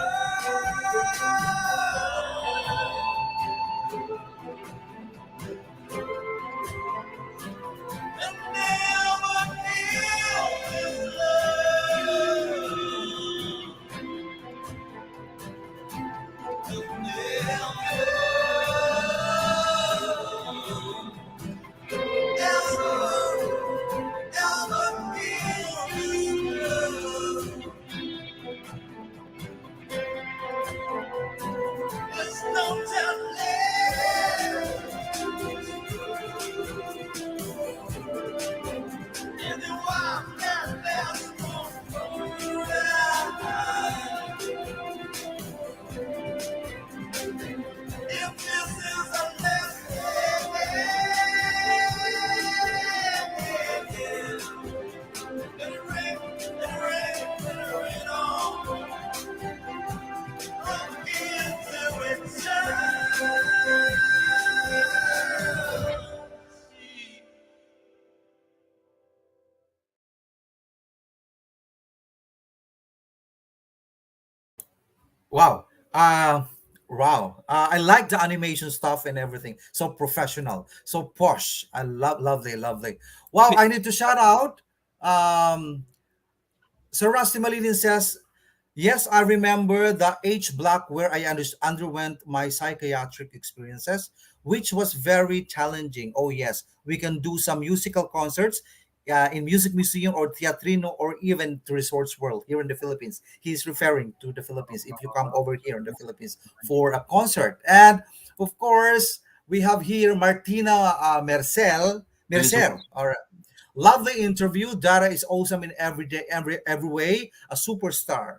And never feel this love. If this is a Wow. Wow. I like the animation stuff and everything. So professional, so posh. I love, lovely, lovely. Wow. I need to shout out. Sir Rusty Malinin says, yes, I remember the H block where I underwent my psychiatric experiences, which was very challenging. Oh, yes, we can do some musical concerts in Music Museum or Teatrino or even to Resorts World here in the Philippines. He's referring to the Philippines if you come over here in the Philippines for a concert. And of course, we have here Martina Mercer, or lovely interview. Dara is awesome in every way, a superstar,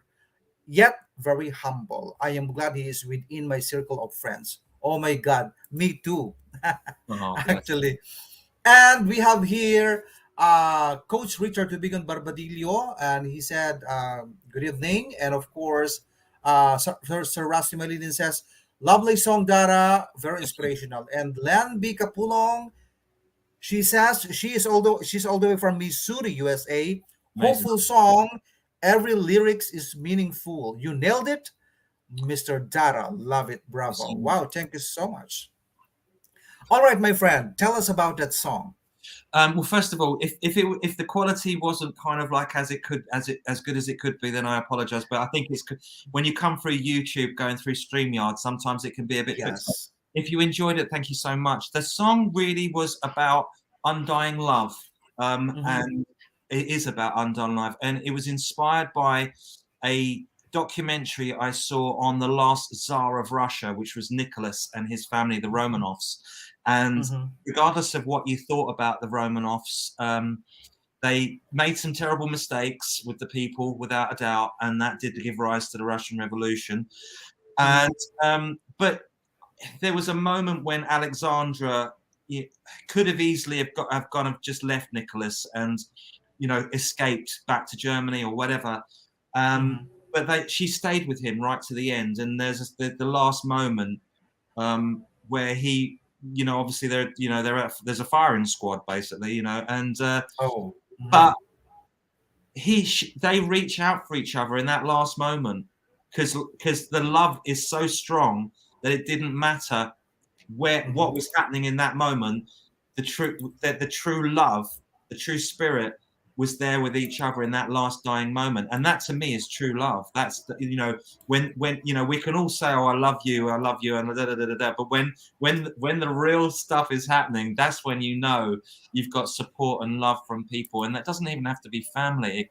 yet very humble. I am glad he is within my circle of friends. Oh my God, me too, Oh, bless. actually. And we have here Coach Richard Tubigan Barbadillo, and he said, good evening. And of course, Sir Rusty Malinin says, lovely song, Dara, very inspirational. And Len B. Kapulong, she says she's all the way from Missouri, USA. Amazing. Hopeful song. Every lyrics is meaningful. You nailed it, Mr. Dara. Love it. Bravo. Awesome. Wow. Thank you so much. All right, my friend. Tell us about that song. Well, first of all, if the quality wasn't kind of like as good as it could be, then I apologize. But I think it's when you come through YouTube, going through StreamYard, sometimes it can be a bit. Yes. If you enjoyed it, thank you so much. The song really was about undying love, and it is about undying love, and it was inspired by a documentary I saw on the last Tsar of Russia, which was Nicholas and his family, the Romanovs. And regardless of what you thought about the Romanovs, they made some terrible mistakes with the people, without a doubt, and that did give rise to the Russian Revolution. And but there was a moment when Alexandra could have easily have just left Nicholas and escaped back to Germany or whatever. But she stayed with him right to the end. And there's the last moment where he, obviously there's a firing squad basically, and but they reach out for each other in that last moment because the love is so strong that it didn't matter what was happening in that moment. The true love, the true spirit was there with each other in that last dying moment, and that to me is true love. That's when we can all say, "Oh, I love you," and but when the real stuff is happening, that's when you've got support and love from people, and that doesn't even have to be family. It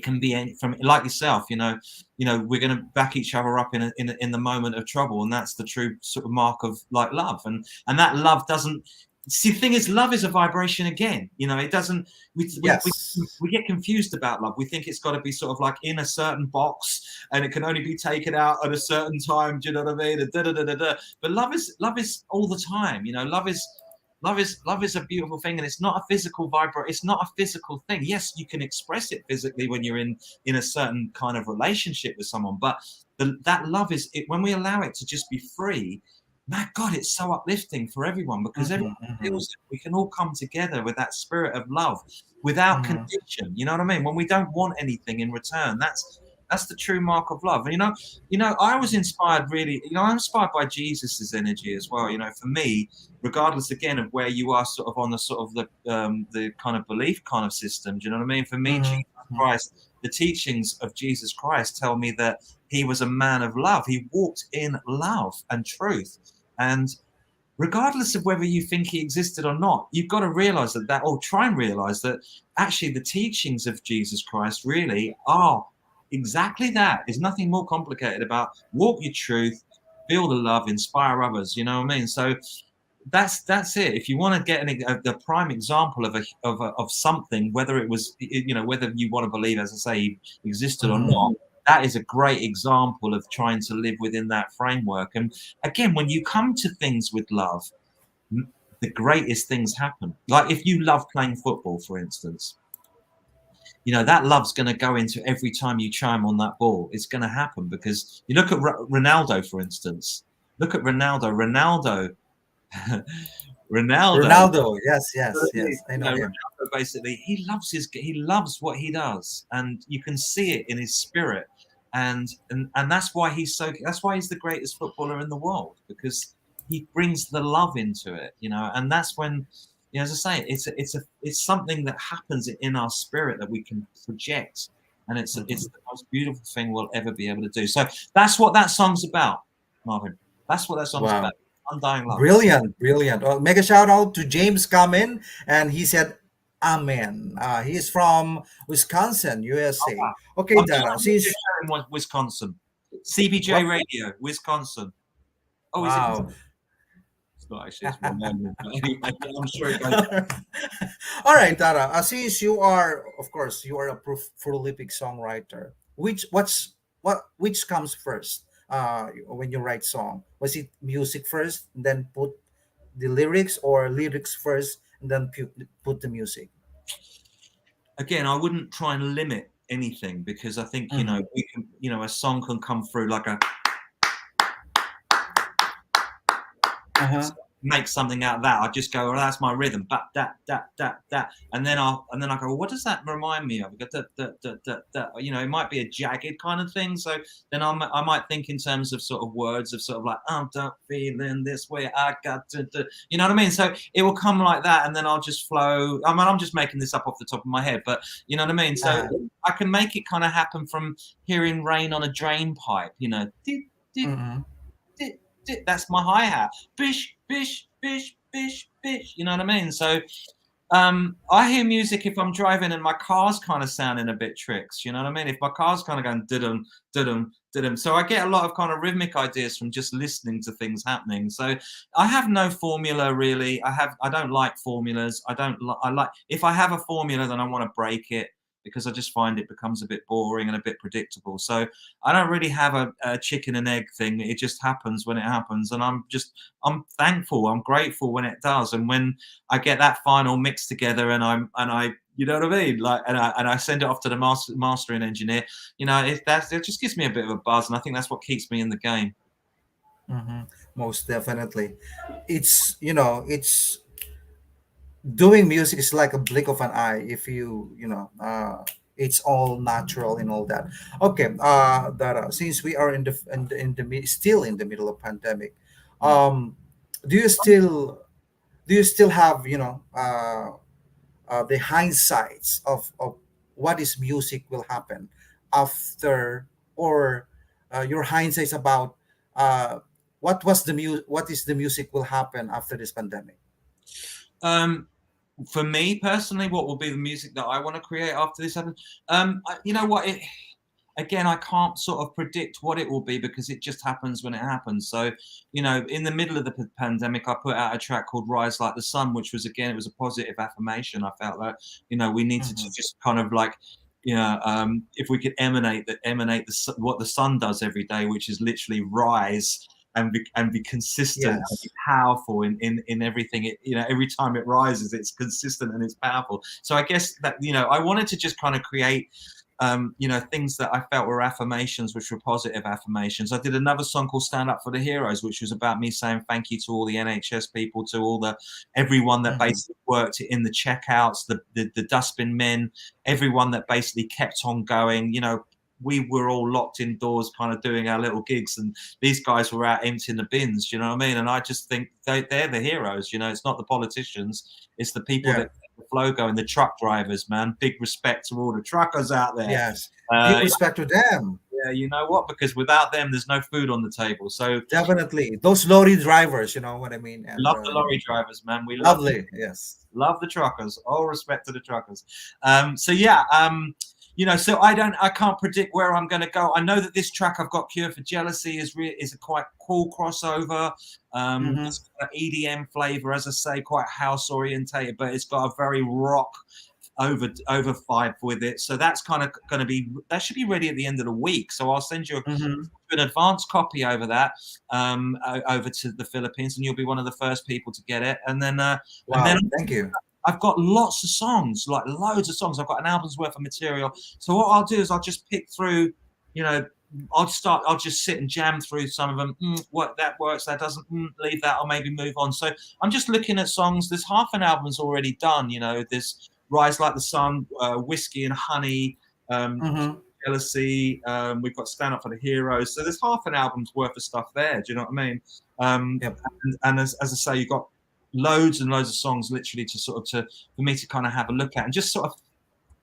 can be from, like yourself. We're going to back each other up in the moment of trouble, and that's the true sort of mark of like love, and that love doesn't. see, the thing is, love is a vibration again. You know, it doesn't. Yes. We get confused about love. We think it's got to be sort of like in a certain box, and it can only be taken out at a certain time. Do you know what I mean? Da, da, da, da, da. But love is all the time. You know, love is a beautiful thing, and it's not a physical vibration. It's not a physical thing. Yes, you can express it physically when you're in a certain kind of relationship with someone, but that love is it when we allow it to just be free. My God, it's so uplifting for everyone because everyone feels it. We can all come together with that spirit of love without condition. You know what I mean? When we don't want anything in return, that's the true mark of love. And I was inspired really. You know, I'm inspired by Jesus's energy as well. You know, for me, regardless again of where you are, sort of on the sort of the kind of belief kind of system. Do you know what I mean? For me, Jesus Christ, the teachings of Jesus Christ tell me that he was a man of love. He walked in love and truth. And regardless of whether you think he existed or not, you've got to realize or try and realize that actually the teachings of Jesus Christ really are exactly that. There's nothing more complicated about walk your truth, feel the love, inspire others. You know what I mean? So that's it. If you want to get the prime example of something, whether it was, whether you want to believe, as I say, he existed or not, that is a great example of trying to live within that framework. And again, when you come to things with love, the greatest things happen. Like if you love playing football, for instance, you know, that love's going to go into every time you chime on that ball. It's going to happen because you look at Ronaldo, for instance. Look at Ronaldo. Ronaldo, yes, I know him. Ronaldo, basically, he loves what he does, and you can see it in his spirit, and that's why he's the greatest footballer in the world, because he brings the love into it, you know, and that's when, you know, as I say, it's something that happens in our spirit that we can project, and it's the most beautiful thing we'll ever be able to do. So that's what that song's about, Marvin. That's what that song's about. Undying love. Brilliant. Mega shout out to James Kamen, and he said, "Amen." He is from Wisconsin, USA. Wow. Okay, Dara. Since Wisconsin, CBJ Radio, Wisconsin. Oh, wow. It's not actually. It's my memory. Anyway, I'm sure it goes. All right, Dara. Since you are, of course, you are a prolific songwriter. Which comes first? When you write song, was it music first, and then put the lyrics, or lyrics first and then put the music? Again, I wouldn't try and limit anything, because I think you know, we can, you know, a song can come through like a make something out of that. I just go, well, that's my rhythm, but that, and then I go, well, what does that remind me of? You know, it might be a jagged kind of thing. So then I might think in terms of sort of words of sort of like, I'm not feeling this way, I got to, you know what I mean? So it will come like that, and then I'll just flow. I mean, I'm just making this up off the top of my head, but you know what I mean? So I can make it kind of happen from hearing rain on a drain pipe, you know. That's my hi-hat. Bish, bish, bish, bish, bish. You know what I mean? So I hear music if I'm driving and my car's kind of sounding a bit tricks. You know what I mean? If my car's kind of going didum, didum, didum. So I get a lot of kind of rhythmic ideas from just listening to things happening. So I have no formula really. I don't like formulas. I like, if I have a formula, then I want to break it, because I just find it becomes a bit boring and a bit predictable. So I don't really have a chicken and egg thing. It just happens when it happens. And I'm thankful, I'm grateful when it does. And when I get that final mix together and I, you know what I mean? Like, and I send it off to the mastering engineer, you know, it just gives me a bit of a buzz. And I think that's what keeps me in the game. Most definitely. It's, you know, doing music is like a blink of an eye. If it's all natural and all that. Okay, Dara, since we are still in the middle of pandemic, do you still have, you know, the hindsights of what is music will happen after, or your hindsights about what is the music will happen after this pandemic? For me personally, what will be the music that I want to create after this happens? You know what? again, I can't sort of predict what it will be because it just happens when it happens. So, you know, in the middle of the pandemic, I put out a track called Rise Like the Sun, which was, again, it was a positive affirmation. I felt that, you know, we needed to just kind of like, you know, if we could emanate what the sun does every day, which is literally rise and be consistent and be powerful in everything. It, you know, every time it rises, it's consistent and it's powerful. So I guess that, you know, I wanted to just kind of create, you know, things that I felt were affirmations, which were positive affirmations. I did another song called Stand Up for the Heroes, which was about me saying thank you to all the NHS people, to all everyone that basically worked in the checkouts, the dustbin men, everyone that basically kept on going. You know, we were all locked indoors kind of doing our little gigs, and these guys were out emptying the bins, you know what I mean? And I just think they're the heroes, you know. It's not the politicians, it's the people that keep the flow going, the truck drivers, man. Big respect to all the truckers out there. Yes, big respect to them. Yeah, you know what? Because without them, there's no food on the table. So definitely those lorry drivers, you know what I mean? And, love the lorry drivers, man. We lovely, yes. Love the truckers. All respect to the truckers. So yeah, you know, so I can't predict where I'm going to go. I know that this track I've got, Cure for Jealousy, is a quite cool crossover. It's got an EDM flavor, as I say, quite house orientated, but it's got a very rock over vibe with it. So that's kind of going to be, that should be ready at the end of the week. So I'll send you an advanced copy over that, over to the Philippines, and you'll be one of the first people to get it. And then, thank you. I've got lots of songs, like loads of songs. I've got an album's worth of material. So what I'll do is I'll just pick through, you know, I'll just sit and jam through some of them. What that works, that doesn't, leave that, I'll maybe move on. So I'm just looking at songs. There's half an album's already done, you know. There's Rise Like the Sun, Whiskey and Honey, Jealousy. We've got Stand Up for the Heroes. So there's half an album's worth of stuff there. Do you know what I mean? And as I say, you've got loads and loads of songs literally for me to kind of have a look at and just sort of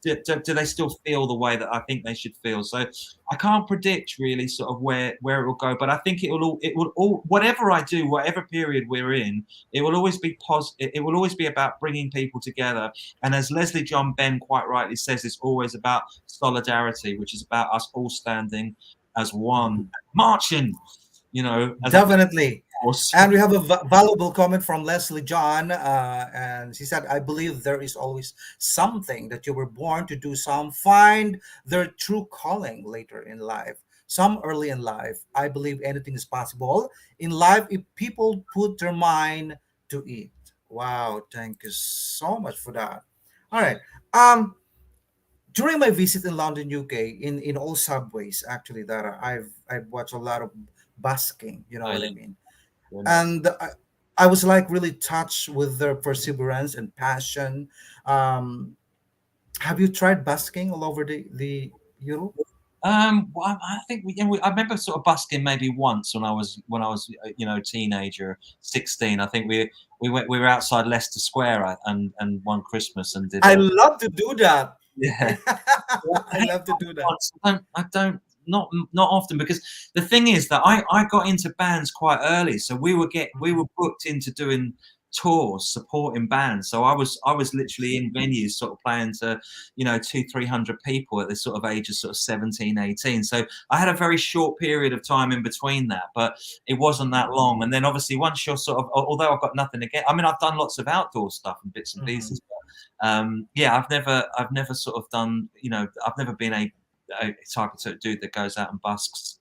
do they still feel the way that I think they should feel. So I can't predict really sort of where it will go, but I think it will all whatever I do, whatever period we're in, it will always be positive. It will always be about bringing people together, and as Leslie John Ben quite rightly says, it's always about solidarity, which is about us all standing as one, marching, you know, definitely. And we have a valuable comment from Leslie John, and she said, I believe there is always something that you were born to do. Some find their true calling later in life, some early in life. I believe anything is possible in life if people put their mind to it. Wow, thank you so much for that. All right. During my visit in London, UK, in all subways, actually, that I've watched a lot of busking, you know what I mean? And I was like really touched with their perseverance and passion. Have you tried busking all over the Europe? Well, I think I remember sort of busking maybe once when I was you know, teenager, 16. I think we were outside Leicester Square and one Christmas and did. I love to do that. Yeah, I love to do that. I don't. Not often, because the thing is that I got into bands quite early, so we were booked into doing tours supporting bands. So I was literally in venues sort of playing to, you know, 200-300 people at this sort of age of sort of 17, 18. So I had a very short period of time in between that, but it wasn't that long. And then obviously once you're sort of, although I've got nothing against, I mean, I've done lots of outdoor stuff and bits and pieces, but yeah, I've never sort of done, you know, I've never been a type of dude that goes out and busks,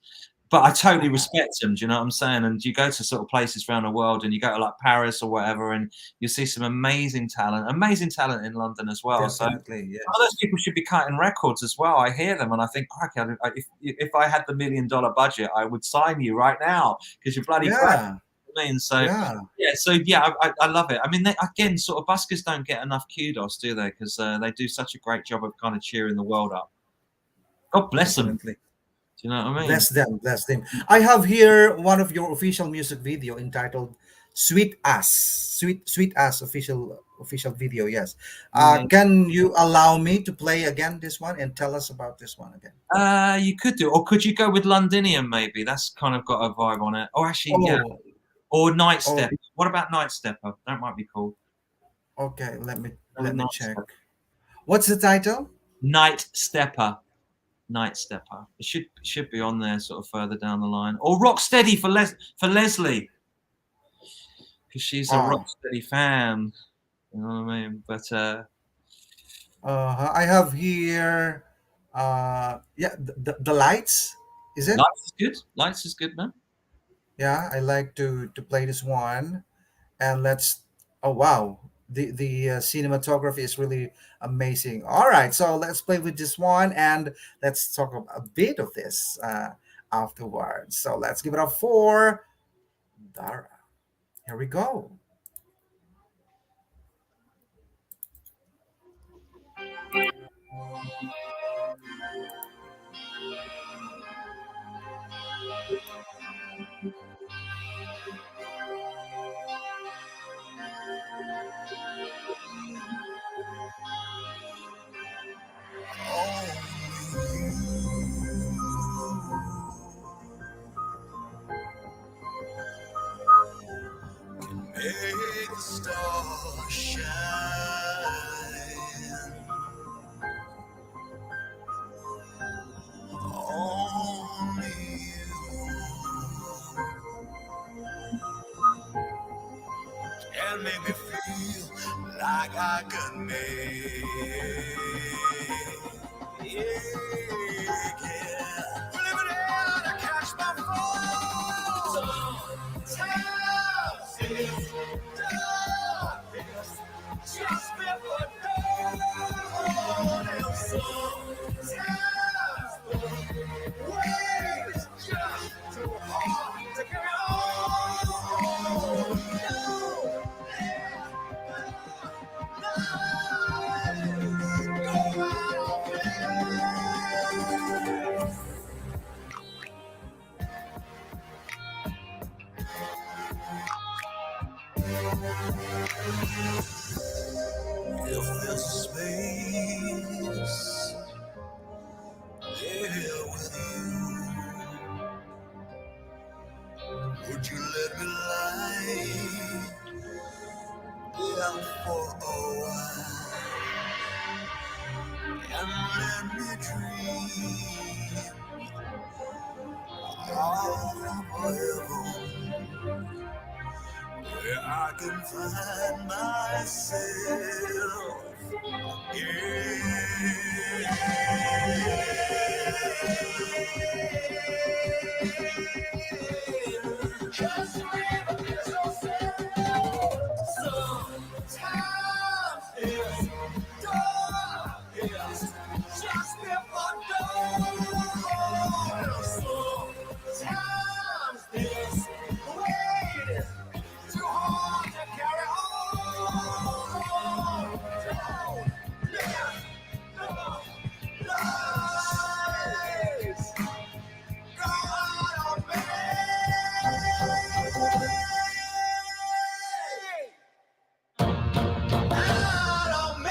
but I totally respect them. Do you know what I'm saying? And you go to sort of places around the world, and you go to like Paris or whatever, and you see some amazing talent in London as well. Definitely, so all those people should be cutting records as well. I hear them and I think, okay, if I had the $1 million budget, I would sign you right now because you're bloody great. I mean, so I love it. I mean, again, sort of buskers don't get enough kudos, do they? Because they do such a great job of kind of cheering the world up. God bless them. Do you know what I mean? Bless them. I have here one of your official music video entitled "Sweet Ass." Sweet Ass official video. Yes. Can you allow me to play again this one and tell us about this one again? You could do, or could you go with Londinium? Maybe that's kind of got a vibe on it. Or actually, yeah. Or Night Step. What about Night Stepper? That might be cool. Okay, let me check. What's the title? Night Stepper. Night Stepper. It should be on there sort of further down the line. Or Rock Steady for Leslie, because she's a Oh, Rock Steady fan. You know what I mean? But I have here, yeah, the lights. Is it? Lights is good. Lights is good, man. Yeah, I like to play this one, and let's. Oh wow, the cinematography is really amazing. All right, so let's play with this one, and let's talk a bit of this afterwards. So let's give it up for Dara. Here we go. Make the stars shine. Only you can make me feel like I could make. Yeah, yeah. We're living out to catch my fall. Sometimes it's darkness just before dawn. And sometimes the way is just too hard to carry on. No, go out there. If there's a space there with you, would you let me lie down for a while and let me dream of heaven where I can find myself? Just remember yourself. Sometimes it's darkest just before dawn. Sometimes this weight is too hard to carry on. Don't let the lights go out on me. Out on me.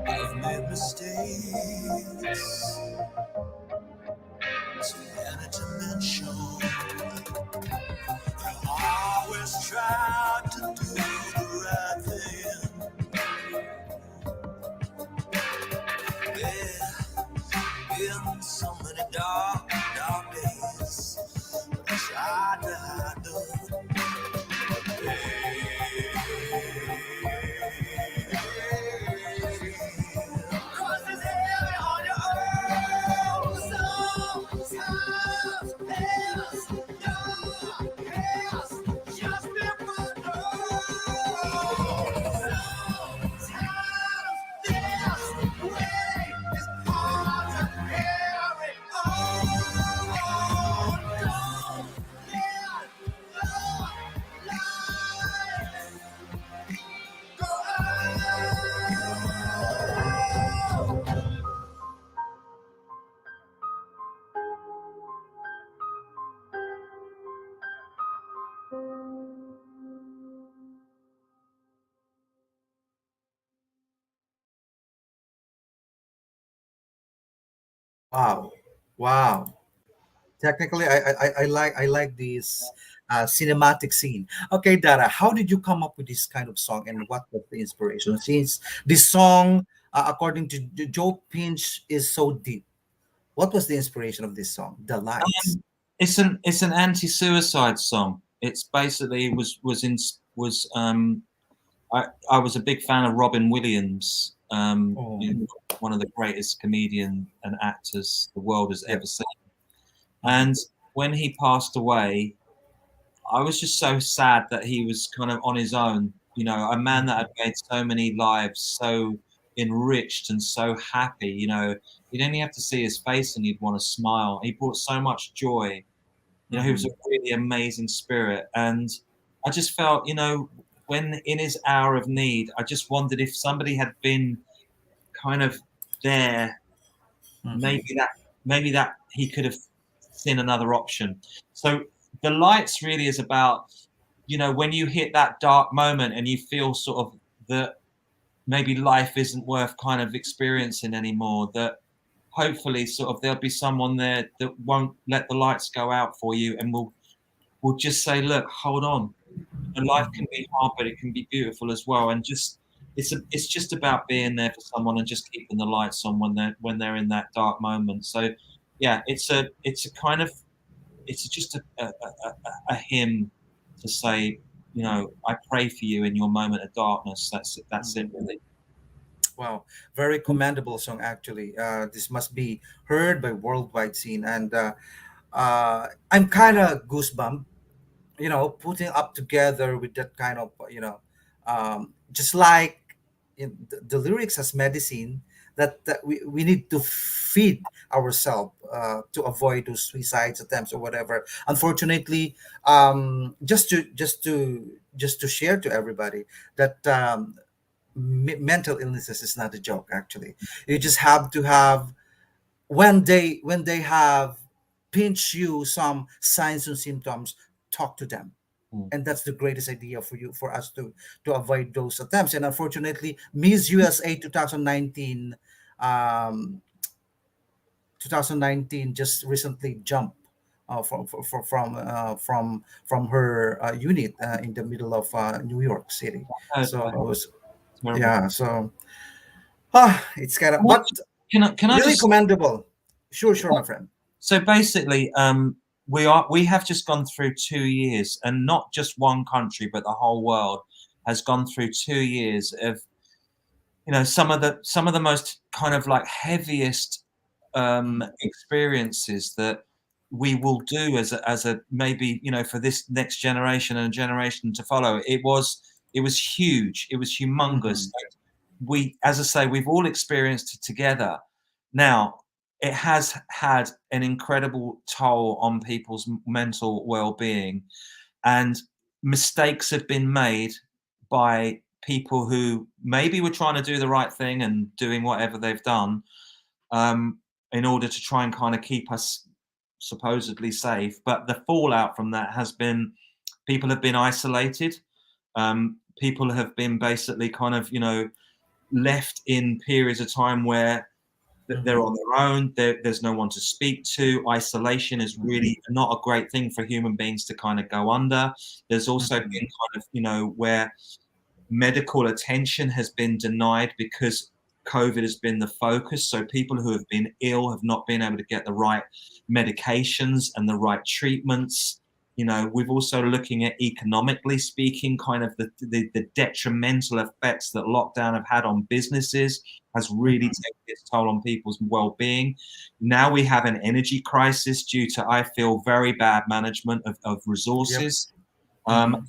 I've made mistakes to any dimension. I always tried to do the right thing. Yeah, been so many dark days. I tried to hide them. Cause it's heavy on your own Wow. Wow. Technically, I like this cinematic scene. Okay, Dara, how did you come up with this kind of song, and what was the inspiration? Since this song, according to Joe Pinch, is so deep, what was the inspiration of this song? The lights. It's an anti-suicide song. It's basically I was a big fan of Robin Williams, Oh, one of the greatest comedian and actors the world has yeah. ever seen. And when he passed away, I was just so sad that he was kind of on his own. A man that had made so many lives so enriched and so happy. You'd only have to see his face and you'd want to smile. He brought so much joy. He was a Mhm. really amazing spirit. And I just felt, when in his hour of need, I just wondered if somebody had been kind of there, Mhm. maybe that he could have seen another option. So the lights really is about, when you hit that dark moment and you feel sort of that maybe life isn't worth kind of experiencing anymore, that hopefully sort of there'll be someone there that won't let the lights go out for you and will just say, look, hold on. Life can be hard, but it can be beautiful as well. And it's just about being there for someone and just keeping the lights on when they're in that dark moment. So yeah, it's a kind of it's just a hymn to say, I pray for you in your moment of darkness. That's it really. Wow, very commendable song actually. This must be heard by worldwide scene, and I'm kind of goosebump, putting up together with that kind of, just like the lyrics as medicine, that we need to feed ourselves to avoid those suicides attempts or whatever. Unfortunately, just to share to everybody that mental illnesses is not a joke. Actually, you just have to have, when they have pinch you some signs and symptoms, talk to them. Mm. And that's the greatest idea for us to avoid those attempts. And unfortunately, Miss USA 2019, um 2019 just recently jumped from her unit in the middle of New York City. So I it was, terrible. yeah, so it's kind of, What but can I really just commendable. Sure, sure, my friend. So basically, we have just gone through 2 years, and not just one country, but the whole world has gone through 2 years of some of the most kind of like heaviest experiences that we will do as a maybe for this next generation and a generation to follow. It was huge. It was humongous. Mhm. We, as I say, we've all experienced it together. Now, it has had an incredible toll on people's mental well-being, and mistakes have been made by people who maybe were trying to do the right thing and doing whatever they've done um, in order to try and kind of keep us supposedly safe. But the fallout from that has been people have been isolated. People have been basically kind of, left in periods of time where they're Mhm. on their own. There's no one to speak to. Isolation is really not a great thing for human beings to kind of go under. There's also been Mhm. kind of, where medical attention has been denied because COVID has been the focus. So people who have been ill have not been able to get the right medications and the right treatments. We've also looking at economically speaking, kind of the detrimental effects that lockdown have had on businesses has really Mhm. taken its toll on people's well-being. Now we have an energy crisis due to, I feel, very bad management of Yep. resources. Um,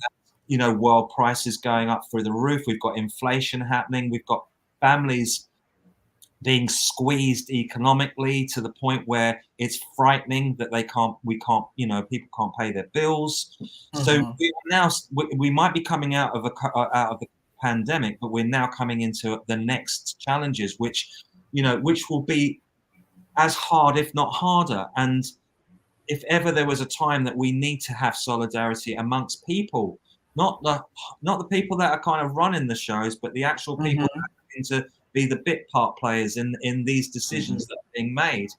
Mhm. world prices going up through the roof. We've got inflation happening. We've got families being squeezed economically to the point where it's frightening that people can't pay their bills. So Mhm. we might be coming out of the pandemic, but we're now coming into the next challenges, which will be as hard, if not harder. And if ever there was a time that we need to have solidarity amongst people, not the people that are kind of running the shows, but the actual people that Mhm. are having to be the bit part players in these decisions that are being made.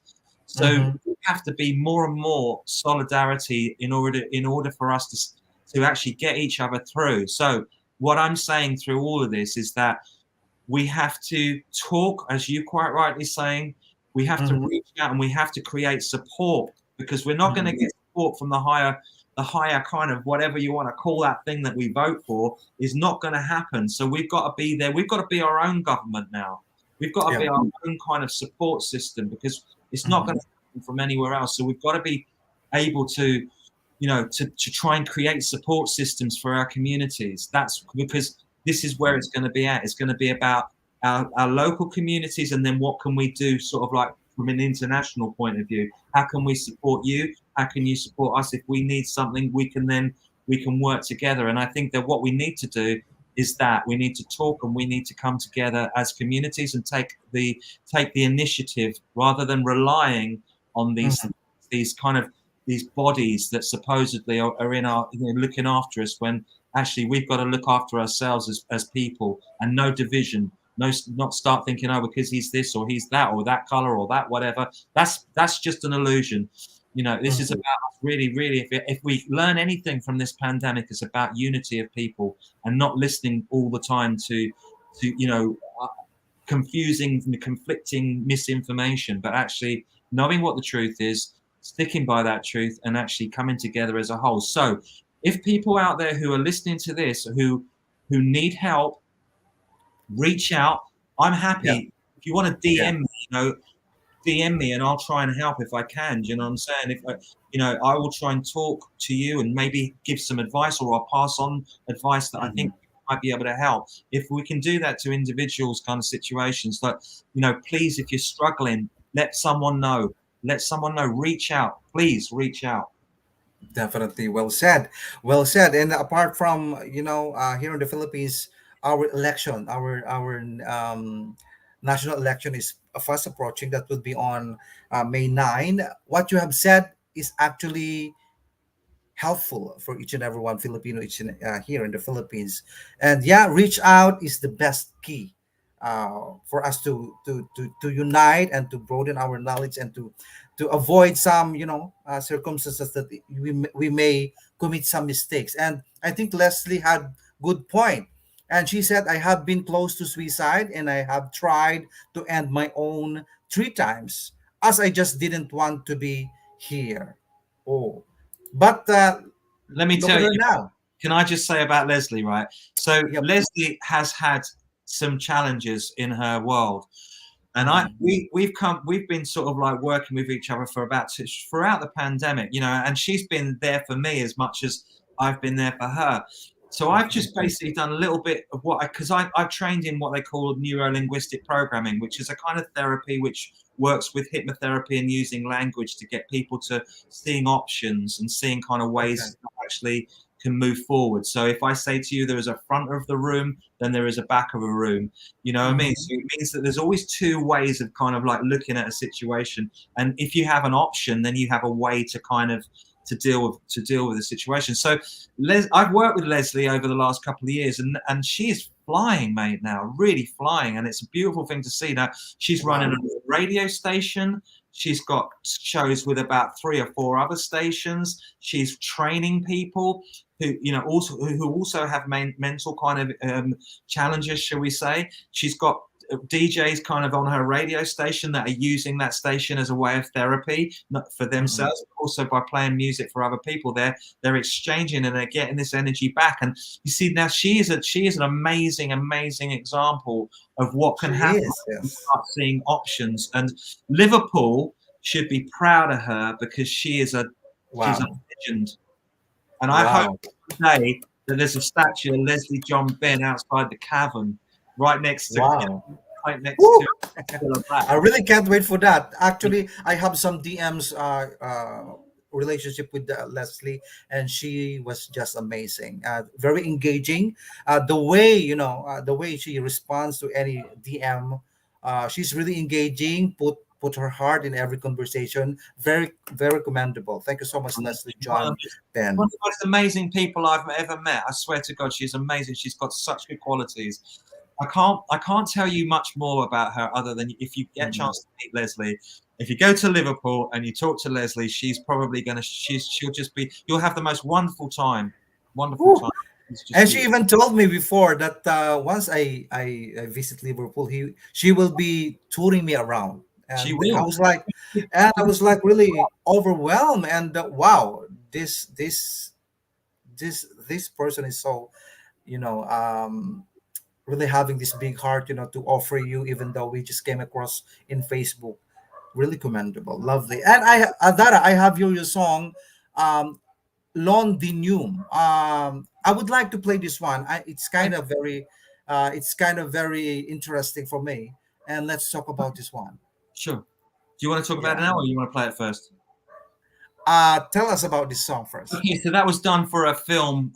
So we have to be more and more solidarity in order for us to actually get each other through. So what I'm saying through all of this is that we have to talk, as you quite rightly saying, we have to reach out and we have to create support, because we're not going to get support from the higher kind of whatever you want to call that thing that we vote for is not going to happen. So we've got to be there. We've got to be our own government now. We've got to be our own kind of support system, because it's not going to happen from anywhere else. So we've got to be able to, you know, to try and create support systems for our communities. That's because this is where it's going to be at. It's going to be about our local communities, and then what can we do sort of like from an international point of view? How can we support you? How can you support us? If we need something, we can work together. And I think that what we need to do is that we need to talk, and we need to come together as communities and take the initiative, rather than relying on these bodies that supposedly are in our, you know, looking after us, when actually we've got to look after ourselves as people, and no division. Not start thinking, oh, because he's this or he's that or that color or that whatever. That's just an illusion. You know, this is about us really, if we learn anything from this pandemic, it's about unity of people, and not listening all the time to you know, confusing, conflicting misinformation, but actually knowing what the truth is, sticking by that truth, and actually coming together as a whole. So if people out there who are listening to this, who need help, reach out. I'm happy. If you want to DM me, you know, DM me, and I'll try and help if I can. Do you know what I'm saying? If I, you know, I will try and talk to you and maybe give some advice, or I'll pass on advice that I think might be able to help. If we can do that to individuals kind of situations, like, you know, please, if you're struggling, let someone know. Let someone know. Reach out. Please reach out. Definitely, well said, well said. And apart from, you know, here in the Philippines, our election, our national election is fast approaching. That will be on May 9. What you have said is actually helpful for each and every one Filipino, here in the Philippines. And yeah, reach out is the best key for us to unite and to broaden our knowledge, and to avoid some, you know, circumstances that we may commit some mistakes. And I think Leslie had good point. And she said, I have been close to suicide, and I have tried to end my own 3 times, as I just didn't want to be here. Oh, but Let me look tell at her you. now. Can I just say about Leslie, right? So Yep. Leslie has had some challenges in her world, and we've been sort of like working with each other throughout the pandemic, you know, and she's been there for me as much as I've been there for her. So I've just basically done a little bit of because I've trained in what they call neuro-linguistic programming, which is a kind of therapy which works with hypnotherapy and using language to get people to seeing options and seeing kind of ways that actually can move forward. So if I say to you there is a front of the room, then there is a back of a room. You know what I mean? So it means that there's always 2 ways of kind of like looking at a situation. And if you have an option, then you have a way to kind of to deal with the situation. So I've worked with Leslie over the last couple of years, and she is flying, mate, now, really flying, and it's a beautiful thing to see. Now she's running a radio station. She's got shows with about 3 or 4 other stations. She's training people who, you know, also have mental kind of challenges, shall we say. She's got DJs kind of on her radio station that are using that station as a way of therapy, not for themselves, but also by playing music for other people. They're exchanging and they're getting this energy back. And you see, now she is an amazing example of what can happen when you start seeing options. And Liverpool should be proud of her, because she's a legend. And I hope today that there's a statue of Leslie John Ben outside the cavern, right next to right next to I really can't wait for that. Actually, I have some DMs relationship with Leslie, and she was just amazing, very engaging. The way, you know, the way she responds to any DM, she's really engaging. Put her heart in every conversation. Very, very commendable. Thank you so much, Leslie John Ben. One of the most amazing people I've ever met. I swear to God, she's amazing. She's got such good qualities. I can't tell you much more about her other than if you get a chance to meet Leslie. If you go to Liverpool and you talk to Leslie, she's probably she'll just be, you'll have the most wonderful time. Wonderful Whew. time. It's just And she beautiful. even told me before that once I visit Liverpool, she will be touring me around, She and will. I was like really overwhelmed. And wow, this person is so, you know, really having this big heart, you know, to offer you, even though we just came across in Facebook. Really commendable, lovely. And Dara, I have your song, um, Londinium. I would like to play this one. It's kind of very interesting for me. And let's talk about this one. Sure. Do you want to talk about it Yeah. now, or you want to play it first? Tell us about this song first. Okay, so that was done for a film.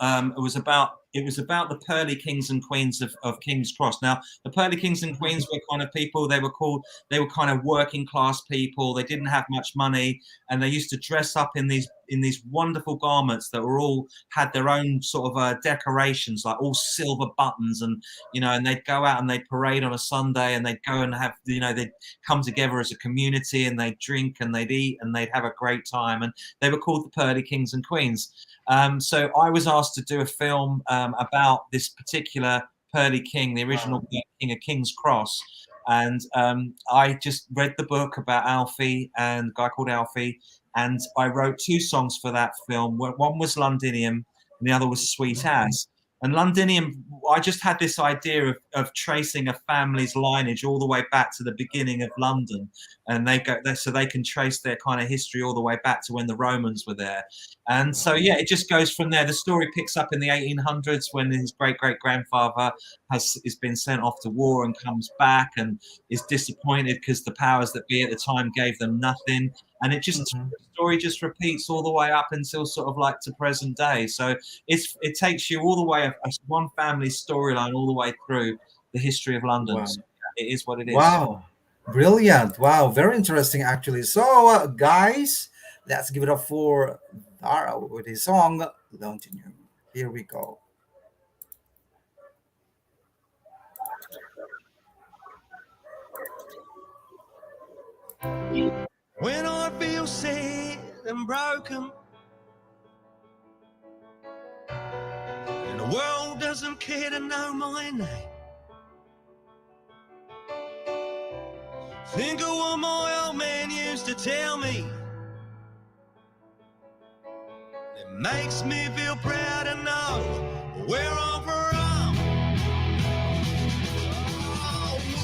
It was about the pearly kings and queens of King's Cross. Now, the pearly kings and queens were kind of people. They were kind of working class people. They didn't have much money, and they used to dress up in these wonderful garments that were all had their own sort of decorations, like all silver buttons, and and they'd go out and they'd parade on a Sunday, and they'd go and have they'd come together as a community, and they'd drink and they'd eat and they'd have a great time, and they were called the pearly kings and queens. So I was asked to do a film about this particular pearly king, the original king of King's Cross. And I just read the book about Alfie and a guy called Alfie, and I wrote 2 songs for that film. One was Londinium, and the other was Sweet As. And Londinium, I just had this idea of tracing a family's lineage all the way back to the beginning of London, and they go there so they can trace their kind of history all the way back to when the Romans were there. And so yeah, it just goes from there. The story picks up in the 1800s when his great-great-grandfather is been sent off to war and comes back and is disappointed because the powers that be at the time gave them nothing. And it just the story just repeats all the way up until sort of like to present day. So it takes you all the way, one family storyline all the way through the history of London. Wow. So it is what it is. Wow. Brilliant. Wow. Very interesting, actually. So, guys, let's give it up for Dara with his song, Londinium. Here we go. When I feel sad and broken, and the world doesn't care to know my name, think of what my old man used to tell me. It makes me feel proud to know where I'm from. Oh, we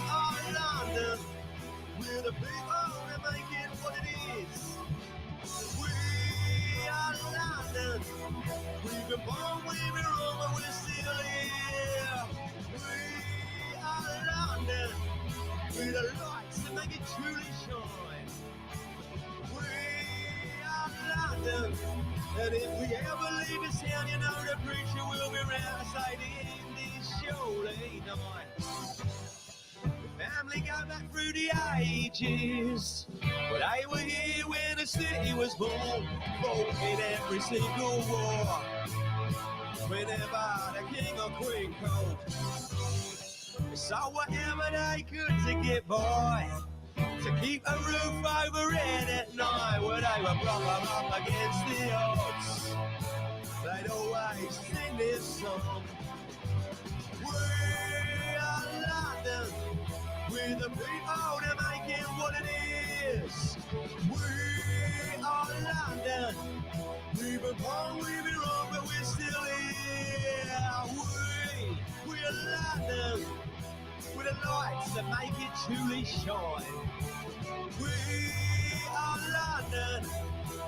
are London, we're the people that make it what it is. We are London, we've been born, we've been wrong, but we're still here. We are London, we're the lights that make it truly shine. We are London, and if we ever leave this town, you know the preacher will be round to say the end is surely nigh. The family go back through the ages, but they were here when the city was born, fought in every single war. Whenever the king or queen called, so whatever they could to get by, to keep a roof over it at night, when they were propped up against the odds, they'd always sing this song. We are London, we're the people that make it what it is. We are London, we've been wrong, we've been wrong, but we're still here. We are London, with the lights that make it truly shine. We are London,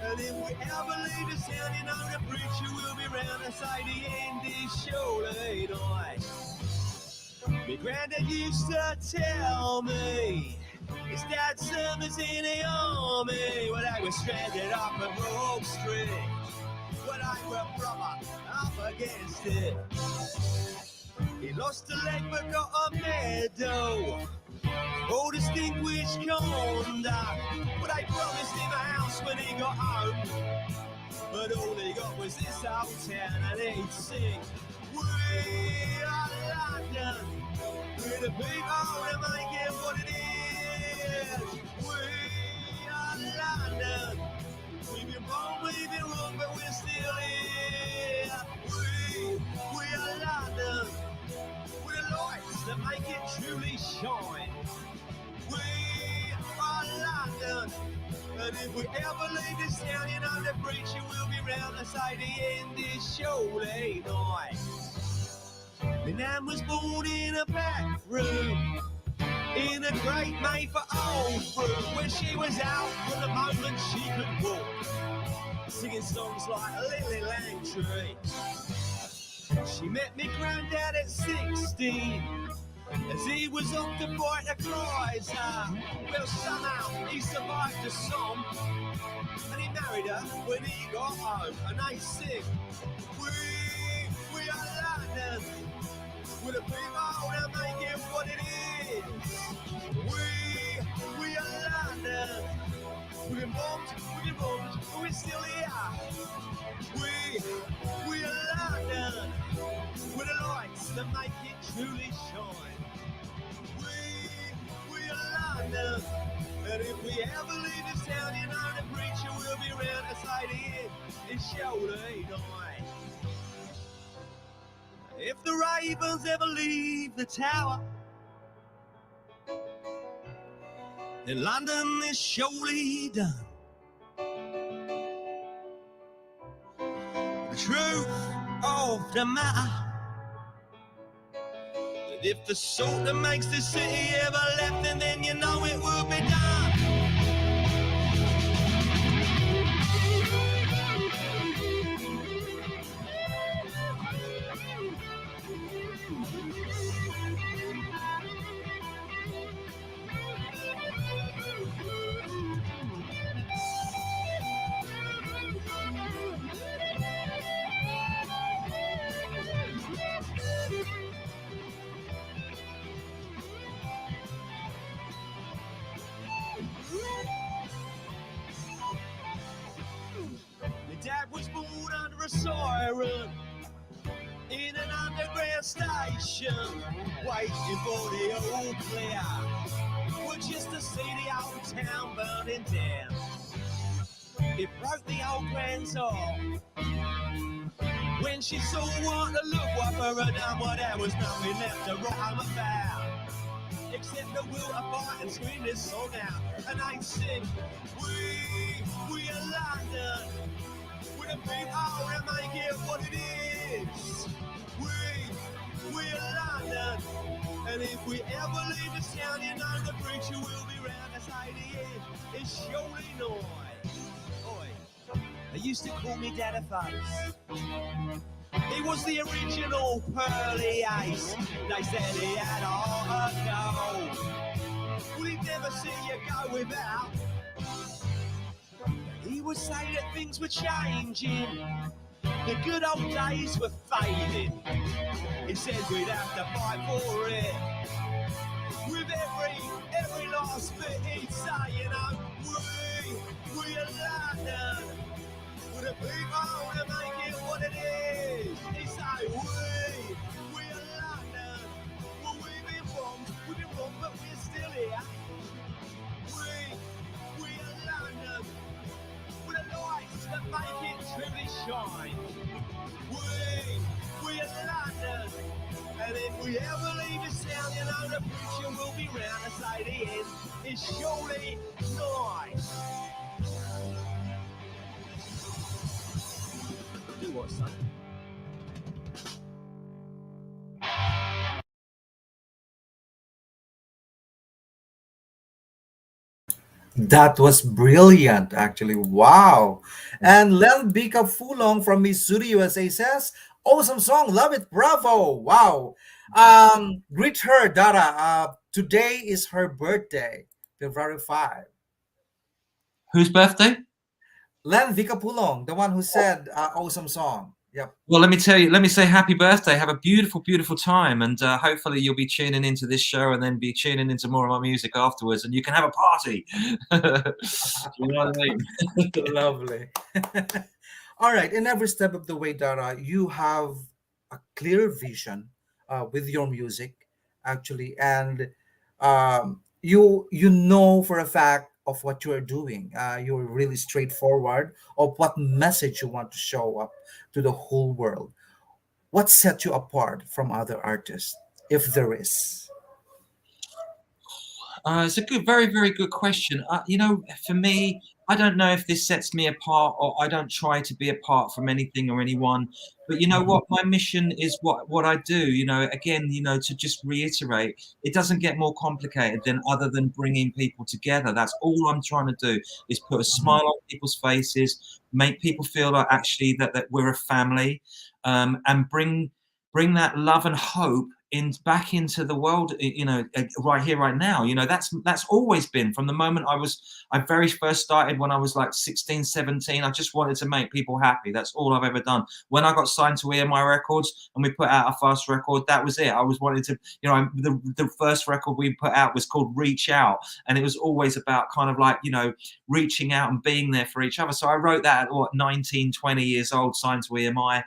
and if we ever leave this town, you know the preacher will be round to say the end is surely nigh. My granddad used to tell me his dad served in the army when they were stranded up at Broad Street, when they were proper up against it. He lost a leg but got a medal for distinguished conduct. But they promised him a house when he got home, but all he got was this old town, and he'd sing, We are London. We're the people that make it what it is. We are London. We've been wrong, we've been wrong, but we're still here. We are London. We're the lights that make it truly shine. We are London. And if we ever leave this town, you know the preacher will be round to say the end is surely nigh. My nan was born in a back room, in a great made for old room, when she was out for the moment she could walk, singing songs like Lily Langtry. She met me granddad at 16, as he was off to fight the Kaiser. Well, somehow he survived the song, and he married her when he got home. And they sing, we are London, we're the people that make it what it is. We are London, we've been bombed, but we're still here. We are London, we're the lights that make it truly shine. We are London, and if we ever leave this town, you know the preacher will be round to say the end is surely nigh. If the ravens ever leave the tower, then London is surely done. The truth of the matter, that if the salt that makes the city ever left, and then you know it will be done. Dad was born under a siren in an underground station, waiting for the all clear, well, just to see the old town burning down. It broke the old grand's heart when she saw what the look what for her done. Well, there was nothing left to write home about, except the will to fight and scream this song out. And they sing, we are London, we're the people that make it what it is. We are London, and if we ever leave this town, you know the preacher will be round to say the end is surely nigh. Oi, they used to call me Dad a face. He was the original pearly ace. They said he had a heart of gold. Well, he'd never see you go without. He would say that things were changing, the good old days were fading. He said we'd have to fight for it. With every last bit he'd say, you know, we are London, we're the people that make it what it is. He'd say, we are London, well, we've been bombed, but we're still here. We are London, with the lights that make it truly shine. We are London, and if we ever leave this town, you know the preacher will be round to say the end is surely nigh. Do what, son? That was brilliant, actually. Wow. And Len Bika Fulong from Missouri, USA says, awesome song. Love it. Bravo. Wow. Greet her, Dara. Today is her birthday, February 5. Whose birthday? Len Vika Pulong, the one who said awesome song. Yep. Well, let me say happy birthday. Have a beautiful, beautiful time. And hopefully you'll be tuning into this show and then be tuning into more of my music afterwards, and you can have a party. You know what I mean? Lovely. All right. In every step of the way, Dara, you have a clear vision with your music, actually, and you know for a fact of what you are doing. You're really straightforward of what message you want to show up to the whole world. What set you apart from other artists, if there is? It's a good, very, very good question. You know, for me, I don't know if this sets me apart, or I don't try to be apart from anything or anyone. But you know Mhm. what? My mission is what I do. You know, again, you know, to just reiterate, it doesn't get more complicated than other than bringing people together. That's all I'm trying to do, is put a Mhm. smile on people's faces, make people feel like actually that we're a family, and bring that love and hope in back into the world, you know, right here, right now. You know, that's always been from the moment I very first started when I was like 16, 17. I just wanted to make people happy. That's all I've ever done. When I got signed to EMI Records and we put out our first record, that was it. I was wanting to, you know, the first record we put out was called Reach Out, and it was always about kind of like, you know, reaching out and being there for each other. So I wrote that at what, 19, 20 years old, signed to EMI.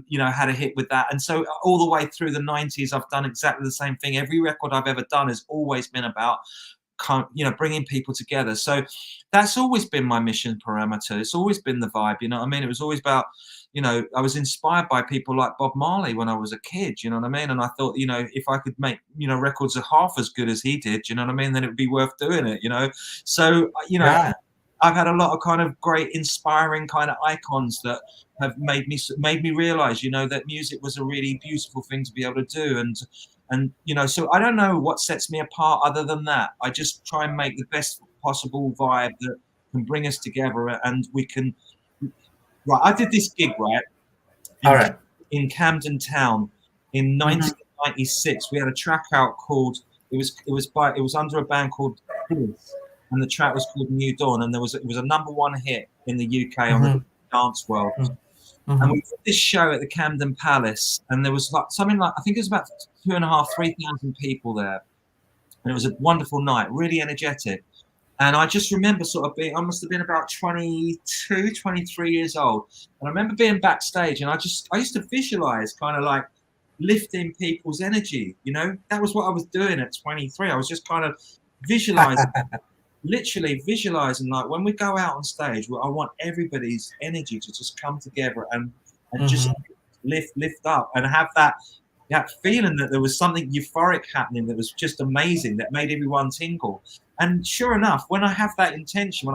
You know, had a hit with that. And so all the way through the 90s, I've done exactly the same thing. Every record I've ever done has always been about, you know, bringing people together. So that's always been my mission parameter. It's always been the vibe, you know what I mean? It was always about, you know, I was inspired by people like Bob Marley when I was a kid, you know what I mean? And I thought, you know, if I could make, you know, records that half as good as he did, you know what I mean, then it would be worth doing it, you know? So, you know, Yeah. I've had a lot of kind of great, inspiring kind of icons that have made me realize, you know, that music was a really beautiful thing to be able to do. And you know, so I don't know what sets me apart other than that. I just try and make the best possible vibe that can bring us together, and we can. Right, I did this gig right All in right. in Camden Town in Mhm. 1996. We had a track out called it was under a band called Bliss, and the track was called New Dawn, and it was a number one hit in the UK on the Mhm. dance world. And Mhm. we did this show at the Camden Palace, and there was like something like, I think it was about 2.5, 3,000 people there, and it was a wonderful night, really energetic. And I just remember sort of being, I must have been about 22, 23 years old. And I remember being backstage, and I used to visualize kind of like lifting people's energy. You know, that was what I was doing at 23. I was just kind of visualizing, literally visualizing, like when we go out on stage, I want everybody's energy to just come together and just Mhm. lift up and have that feeling that there was something euphoric happening that was just amazing, that made everyone tingle. And sure enough, when I had that intention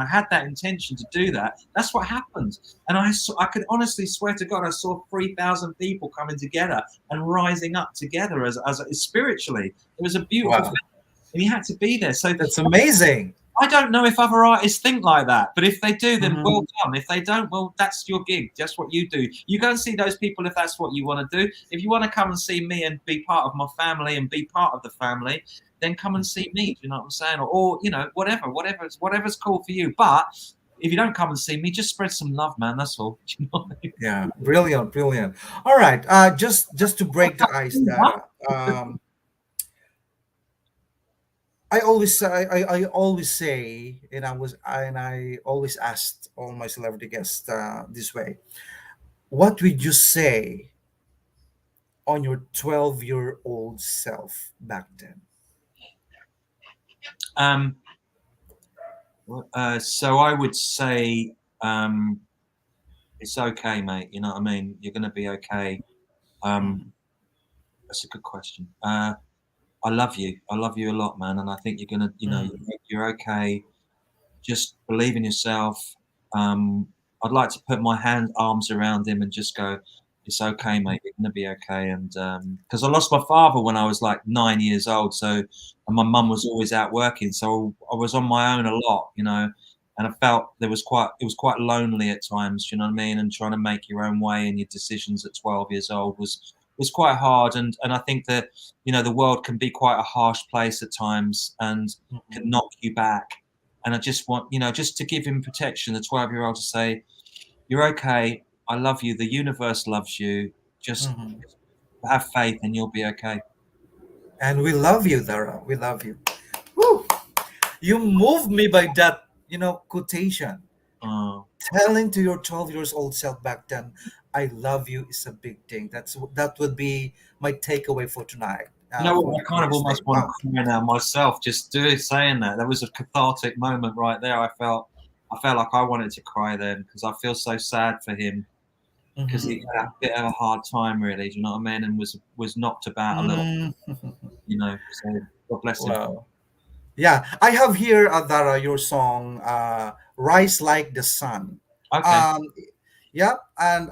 to do that, that's what happened. And I could honestly swear to God, I saw 3,000 people coming together and rising up together as spiritually. It was a beautiful thing, Wow. and you had to be there. So That's amazing. I don't know if other artists think like that, but if they do, then Mhm. well done. If they don't, well, that's your gig. That's what you do. You go and see those people if that's what you want to do. If you want to come and see me and be part of my family and be part of the family, then come and see me. Do you know what I'm saying? Or you know, whatever's cool for you. But if you don't come and see me, just spread some love, man. That's all. Do you know what I Yeah. Brilliant. Brilliant. All right. Just to break the ice, mean? Dara. I always say, and I always asked all my celebrity guests this way. What would you say on your 12-year-old self back then? Um, so I would say, it's okay, mate. You know what I mean? You're going to be okay. Um, Mhm. that's a good question. I love you. I love you a lot, man. And I think you're gonna, you know, Mhm. you're okay. Just believe in yourself. I'd like to put my arms around him and just go, "It's okay, mate. You're gonna be okay." And because I lost my father when I was like 9 years old, so and my mum was always out working, so I was on my own a lot, you know. And I felt it was quite lonely at times, you know what I mean? And trying to make your own way and your decisions at 12 years old was quite hard. And I think that, you know, the world can be quite a harsh place at times and can Mhm. knock you back. And I just want, you know, just to give him protection, the 12-year-old, to say, "You're okay. I love you. The universe loves you. Just Mhm. have faith and you'll be okay." And we love you, Dara. We love you. Woo! You moved me by that, quotation. Oh. Telling to your 12 years old self back then, I love you is a big thing. That would be my takeaway for tonight. You know For what? I kind of this day. almost want Wow. to cry now myself. Just saying that. That was a cathartic moment right there. I felt like I wanted to cry then because I feel so sad for him because he Mhm. had a bit of a hard time, really. Do you know what I mean? And was knocked about a little, Mm. So God bless him. Wow. Yeah, I have here, Dara, your song, "Rise Like the Sun." Okay. Um, yeah, and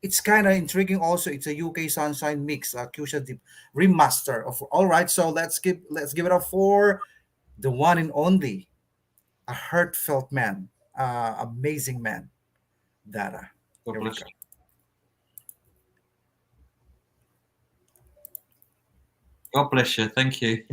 it's kind of intriguing. Also, it's a UK Sunshine mix, Kusha Deep remaster of. All right, so let's give it up for the one and only, a heartfelt man, amazing man, Dara. God Here we bless go. you. God bless you. Thank you.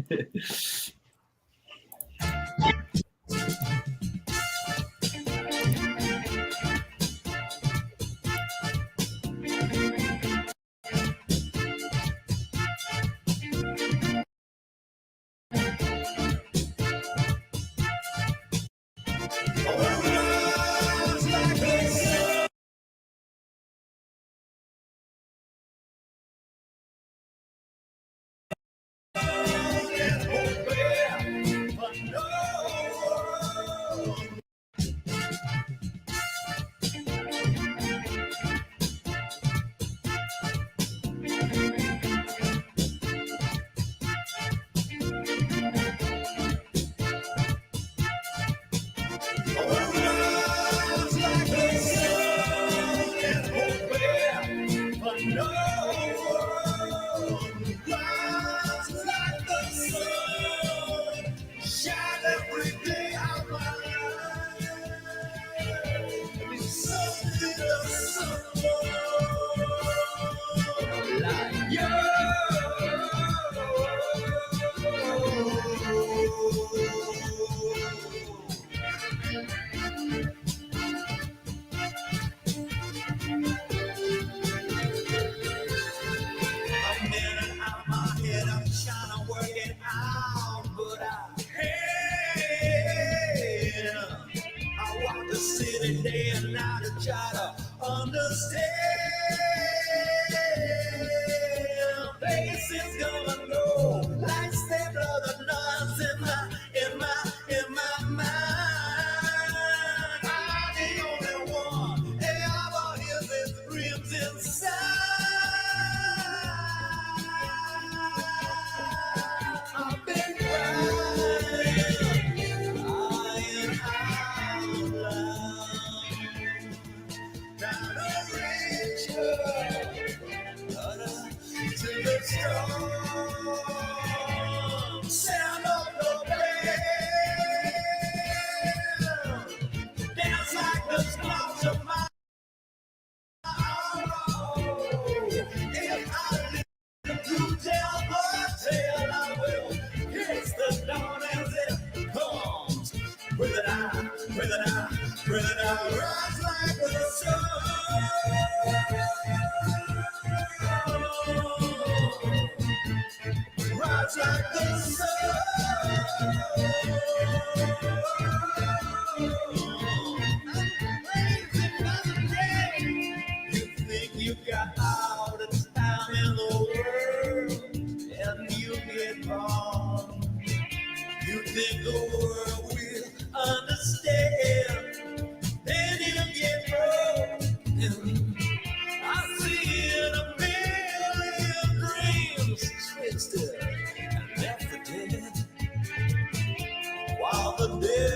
I'm in and out of my head, I'm trying to work it out, but I walk the city day and night to try to understand. Vegas is gonna go like step of the nuts in my mind. I'm the only one ever hears his dreams inside. I've been crying out loud, trying to reach her to the strong sound of the bell. Dance like the stars of my own. If I live to tell the tale, I will kiss the dawn as it comes. With it out, rise like the sun. Rise like the sun. Crazy another day. You think you got all the time in the world, and you get wrong. You think the world will understand, then you get broken. I see in a million dreams twisted and left for dead, while the dead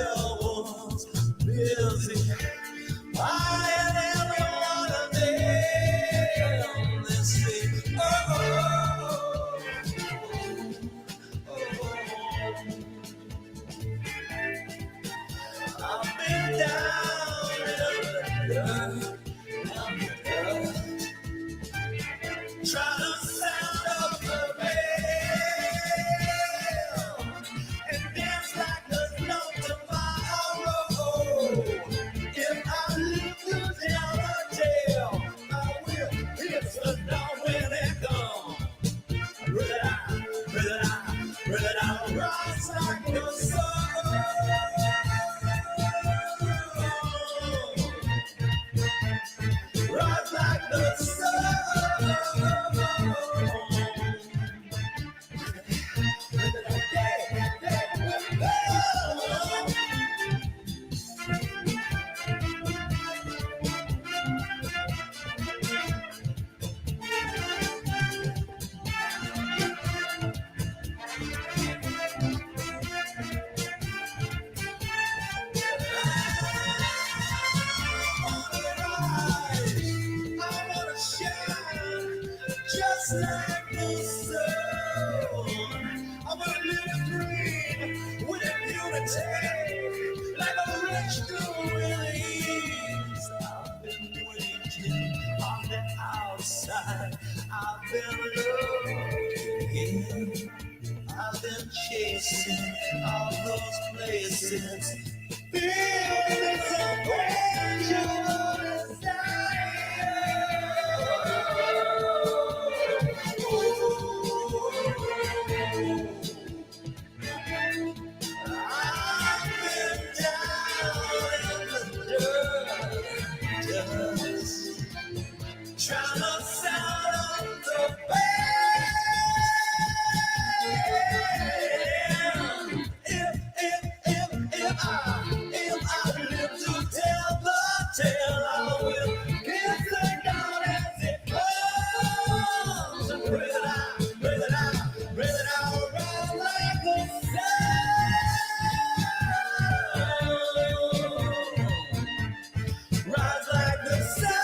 like a rich girl release. I've been waiting on the outside. I've been looking. I've been chasing all those places. Feeling some pleasure I've been down in the dust, trying to sound on the band. If I live to tell the tale, I will kiss it down as it comes. And breathe it out, breathe it out, breathe it out, rise like the sun. Rise like the sun.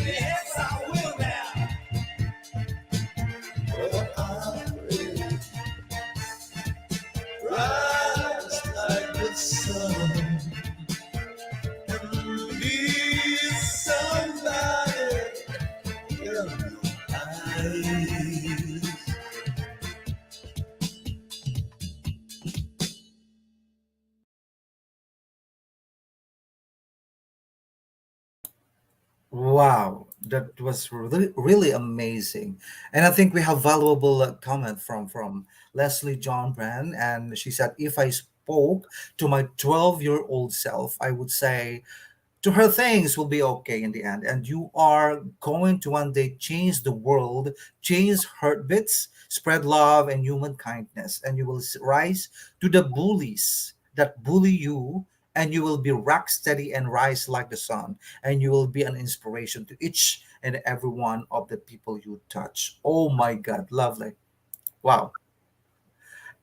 Yes, I will now. Rise like the sun and be somebody in your eyes. Wow, that was really, really amazing. And I think we have valuable comment from Leslie John Brand, and she said, "If I spoke to my 12-year-old self, I would say to her things will be okay in the end, and you are going to one day change the world, change heartbeats, spread love and human kindness, and you will rise to the bullies that bully you, and you will be rock steady and rise like the sun, and you will be an inspiration to each and every one of the people you touch." Oh my God, lovely. Wow.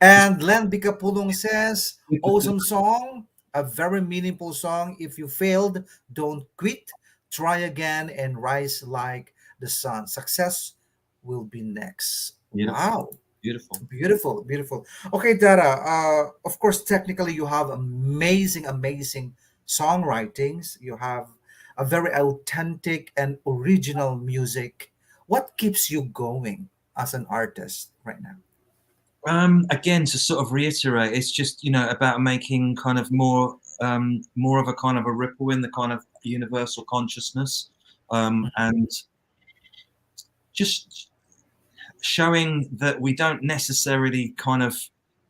And Len Bicapulong says, awesome song, a very meaningful song. If you failed, don't quit. Try again and rise like the sun. Success will be next. Beautiful. Wow. Beautiful. Beautiful, beautiful. Okay, Dara. Of course, technically, you have amazing, amazing songwritings. You have a very authentic and original music. What keeps you going as an artist right now? Again, to sort of reiterate, it's just about making kind of more of a kind of a ripple in the kind of universal consciousness, and just showing that we don't necessarily kind of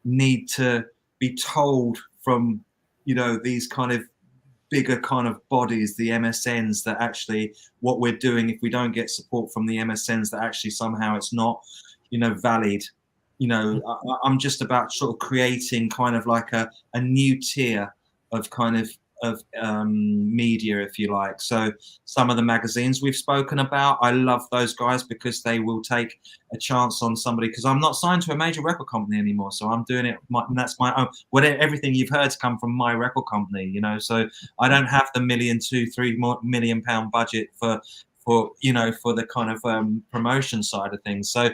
need to be told from these kind of bigger kind of bodies, the MSNs, that actually what we're doing, if we don't get support from the MSNs, that actually somehow it's not valid. I'm just about sort of creating kind of like a new tier of kind of media, if you like. So some of the magazines we've spoken about, I love those guys because they will take a chance on somebody, because I'm not signed to a major record company anymore, so I'm doing it and that's my own. Everything you've heard's come from my record company, so I don't have the £2-3 million budget for the kind of promotion side of things. So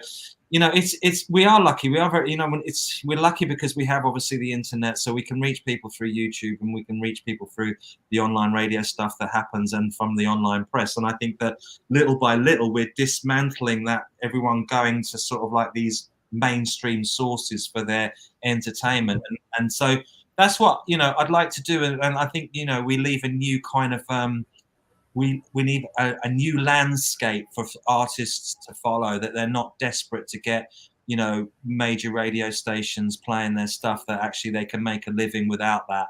we are lucky. We are very, we're lucky because we have obviously the internet, so we can reach people through YouTube, and we can reach people through the online radio stuff that happens, and from the online press. And I think that little by little we're dismantling that, everyone going to sort of like these mainstream sources for their entertainment, and so that's what I'd like to do. And I think we leave a new kind of we need a new landscape for artists to follow, that they're not desperate to get major radio stations playing their stuff, that actually they can make a living without that,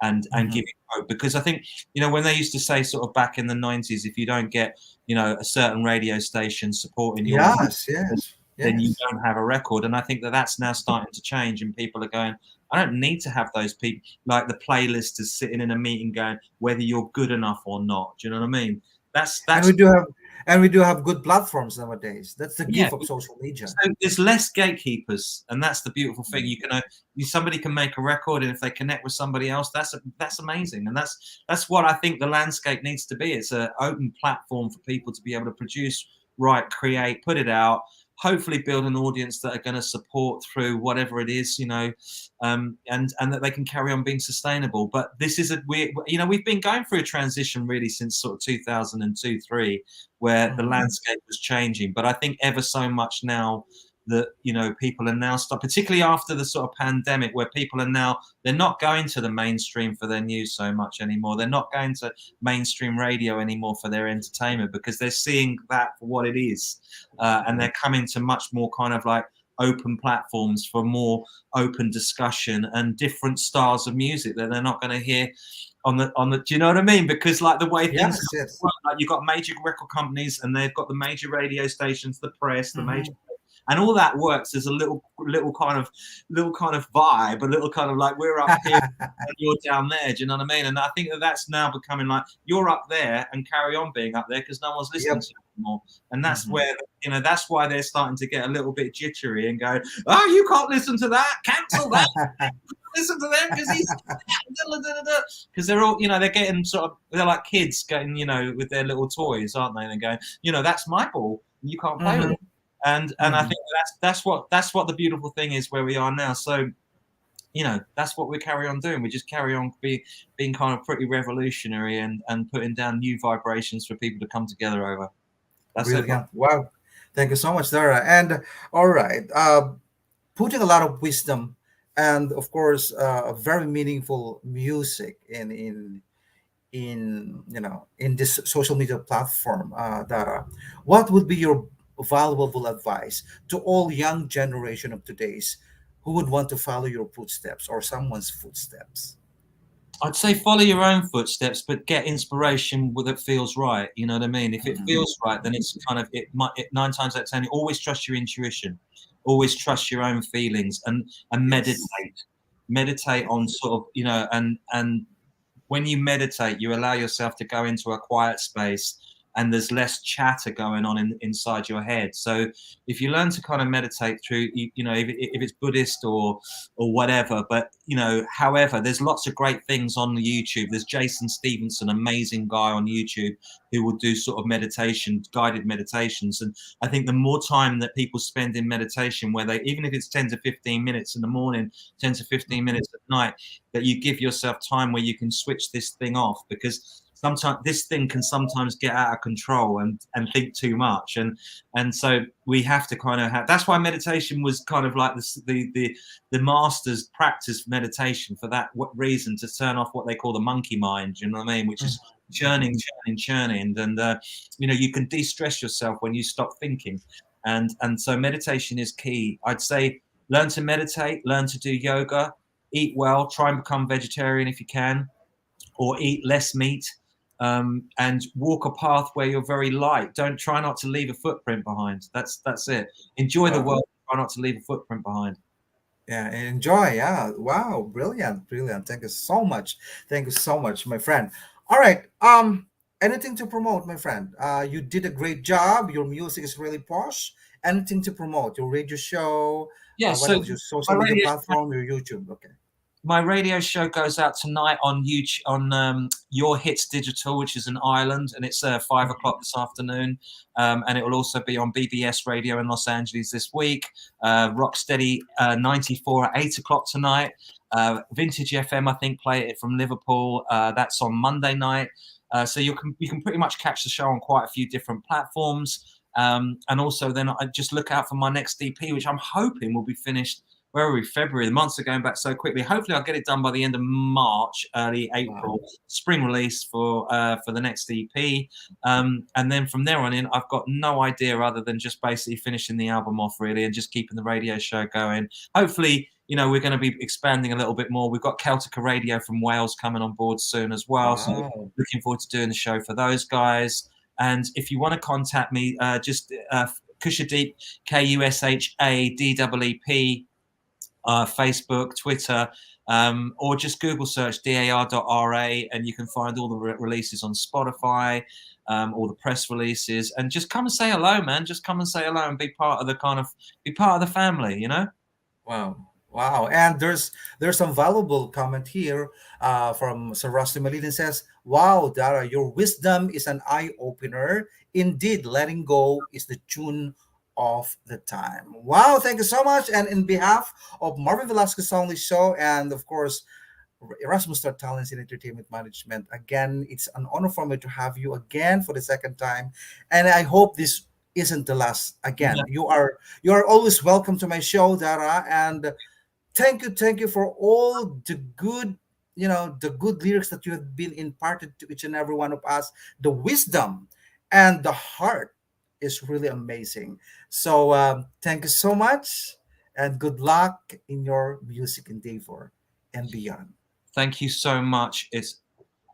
and give it hope. Because I think when they used to say sort of back in the 90s, if you don't get a certain radio station supporting your then you don't have a record. And I think that that's now starting to change, and people are going, I don't need to have those people, like the playlisters sitting in a meeting going, whether you're good enough or not. Do you know what I mean? That's and we do have good platforms nowadays. That's the gift of social media. So there's less gatekeepers, and that's the beautiful thing. Somebody can make a record, and if they connect with somebody else, that's amazing. And that's what I think the landscape needs to be. It's an open platform for people to be able to produce, write, create, put it out. hopefully build an audience that are going to support through whatever it is, and that they can carry on being sustainable. But this is we've been going through a transition really since sort of 2002-3, where the landscape was changing. But I think ever so much now that people are now particularly after the sort of pandemic, where people are now, they're not going to the mainstream for their news so much anymore. They're not going to mainstream radio anymore for their entertainment, because they're seeing that for what it is, and they're coming to much more kind of like open platforms for more open discussion and different styles of music that they're not going to hear on the do you know what I mean? Because like the way things Yes. work, like you've got major record companies and they've got the major radio stations, the press, the major, and all that works as a little kind of vibe, a little kind of like we're up here and you're down there. Do you know what I mean? And I think that's now becoming like you're up there and carry on being up there because no one's listening to you anymore. And that's where that's why they're starting to get a little bit jittery and go, oh, you can't listen to that, cancel that. Listen to them because he's because they're all they're getting they're like kids getting with their little toys, aren't they? And they're going, that's my ball, you can't play with it. And I think that's what the beautiful thing is where we are now. So that's what we carry on doing. We just carry on being kind of pretty revolutionary and putting down new vibrations for people to come together over. That's Brilliant. Wow. Thank you so much, Dara. And all right, putting a lot of wisdom and of course very meaningful music in this social media platform, Dara, what would be your valuable advice to all young generation of today's who would want to follow your footsteps or someone's footsteps? I'd say follow your own footsteps, but get inspiration that feels right. You know what I mean? If it feels right, then it's kind of 9 times out of 10. Always trust your intuition. Always trust your own feelings and meditate. Meditate on sort of and when you meditate, you allow yourself to go into a quiet space. And there's less chatter going on inside your head. So if you learn to kind of meditate through, if it's Buddhist or whatever, but however, there's lots of great things on the YouTube. There's Jason Stevenson, amazing guy on YouTube, who will do sort of guided meditations. And I think the more time that people spend in meditation, where even if it's 10 to 15 minutes in the morning, 10 to 15 minutes at night, that you give yourself time where you can switch this thing off, because sometimes this thing can sometimes get out of control and think too much, and so we have to kind of have. That's why meditation was kind of like the masters practice meditation for that reason, to turn off what they call the monkey mind. You know what I mean? Which is churning, and you can de-stress yourself when you stop thinking, and so meditation is key. I'd say learn to meditate, learn to do yoga, eat well, try and become vegetarian if you can, or eat less meat. And walk a path where you're very light. Don't try not to leave a footprint behind. That's it. Enjoy the world. Try not to leave a footprint behind. Yeah, enjoy. Yeah, wow, brilliant. Thank you so much. My friend. All right. Anything to promote, my friend? You did a great job. Your music is really posh. Anything to promote? Your radio show? Yeah. What So else? Your social media platform? Your YouTube? Okay. My radio show goes out tonight on YouTube, on Your Hits Digital, which is in Ireland, and it's 5 o'clock this afternoon. And it will also be on BBS Radio in Los Angeles this week. Rocksteady 94 at 8 o'clock tonight. Vintage FM, I think, play it from Liverpool. That's on Monday night. So you can pretty much catch the show on quite a few different platforms. And also then I just look out for my next EP, which I'm hoping will be finished. Where are we? February. The months are going back so quickly. Hopefully, I'll get it done by the end of March, early April. Wow. Spring release for the next EP, and then from there on in, I've got no idea other than just basically finishing the album off, really, and just keeping the radio show going. Hopefully, we're going to be expanding a little bit more. We've got Celtica Radio from Wales coming on board soon as well. Wow. So looking forward to doing the show for those guys. And if you want to contact me, just Kushadeep, KUSHADEEP. Facebook, Twitter, or just Google search DAR.RA, and you can find all the releases on Spotify, all the press releases, and just come and say hello, man. Just come and say hello and be part of the family, Wow. And there's some valuable comment here from Sir Rusty Malin. Says, wow, Dara, your wisdom is an eye-opener. Indeed, letting go is the tune of the time. Wow, thank you so much. And in behalf of Marvin Velasquez SongLists Show and of course Erasmus Star Talents in Entertainment Management, again, it's an honor for me to have you again for the second time. And I hope this isn't the last again. Yeah. You are always welcome to my show, Dara. And thank you for all the good, the good lyrics that you have been imparted to each and every one of us. The wisdom and the heart is really amazing. So thank you so much, and good luck in your music endeavor and beyond. Thank you so much.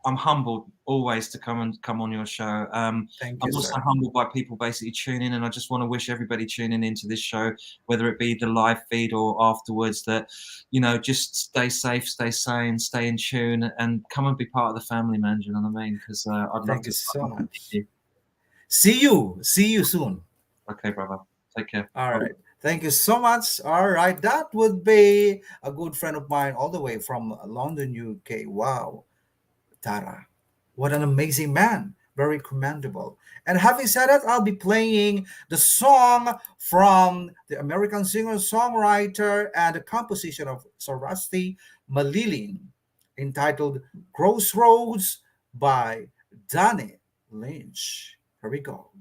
I'm humbled always to come on your show. Thank I'm you, also sir. humbled by people basically tuning in, and I just want to wish everybody tuning into this show, whether it be the live feed or afterwards, that just stay safe, stay sane, stay in tune, and come and be part of the family, man. Do you know what I mean? Because I'd love Thank to. you so I'd love to much. meet you. See you soon. Okay, brother. Take care. All right. Thank you so much. All right. That would be a good friend of mine all the way from London, UK. Wow. Tara. What an amazing man. Very commendable. And having said that, I'll be playing the song from the American singer-songwriter and the composition of Sarasti Malilin, entitled Crossroads by Danny Lynch. Here we go.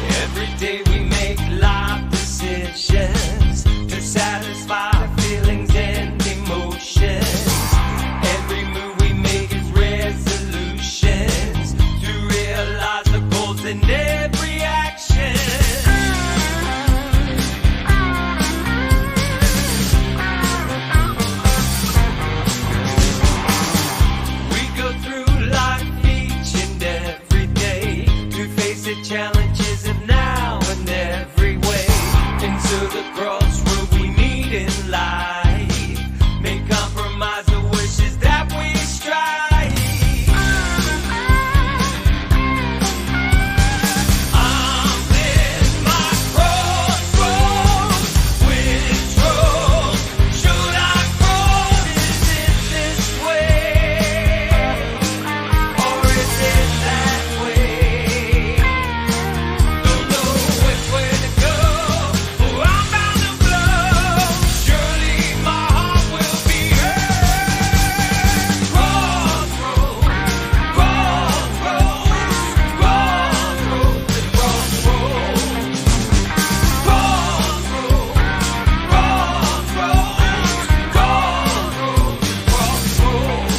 Every day we make life decisions to satisfy feelings and emotions. Every move we make is resolutions to realize the goals in every action. We go through life each and every day to face the challenges of now and every way. Into the crossroad we meet in life. Make compromise the wishes that we strive. I'm in my crossroads. Which road should I cross? Is it this way? Or is it that way? Don't know which way to go. Oh, I'm bound to blow. Surely my heart will be hurt. Crossroads, crossroads, crossroads, crossroads. Crossroads, crossroads, crossroads, crossroads.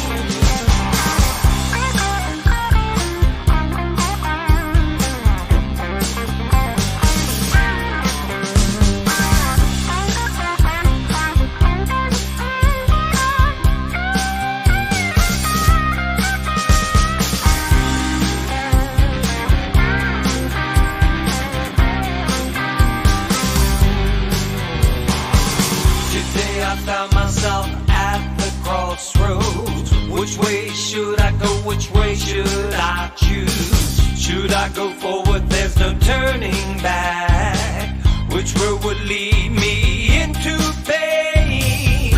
Today I found myself at the crossroads. Which way should I go? Which way should I choose? Should I go forward? There's no turning back. Which road would lead me into pain?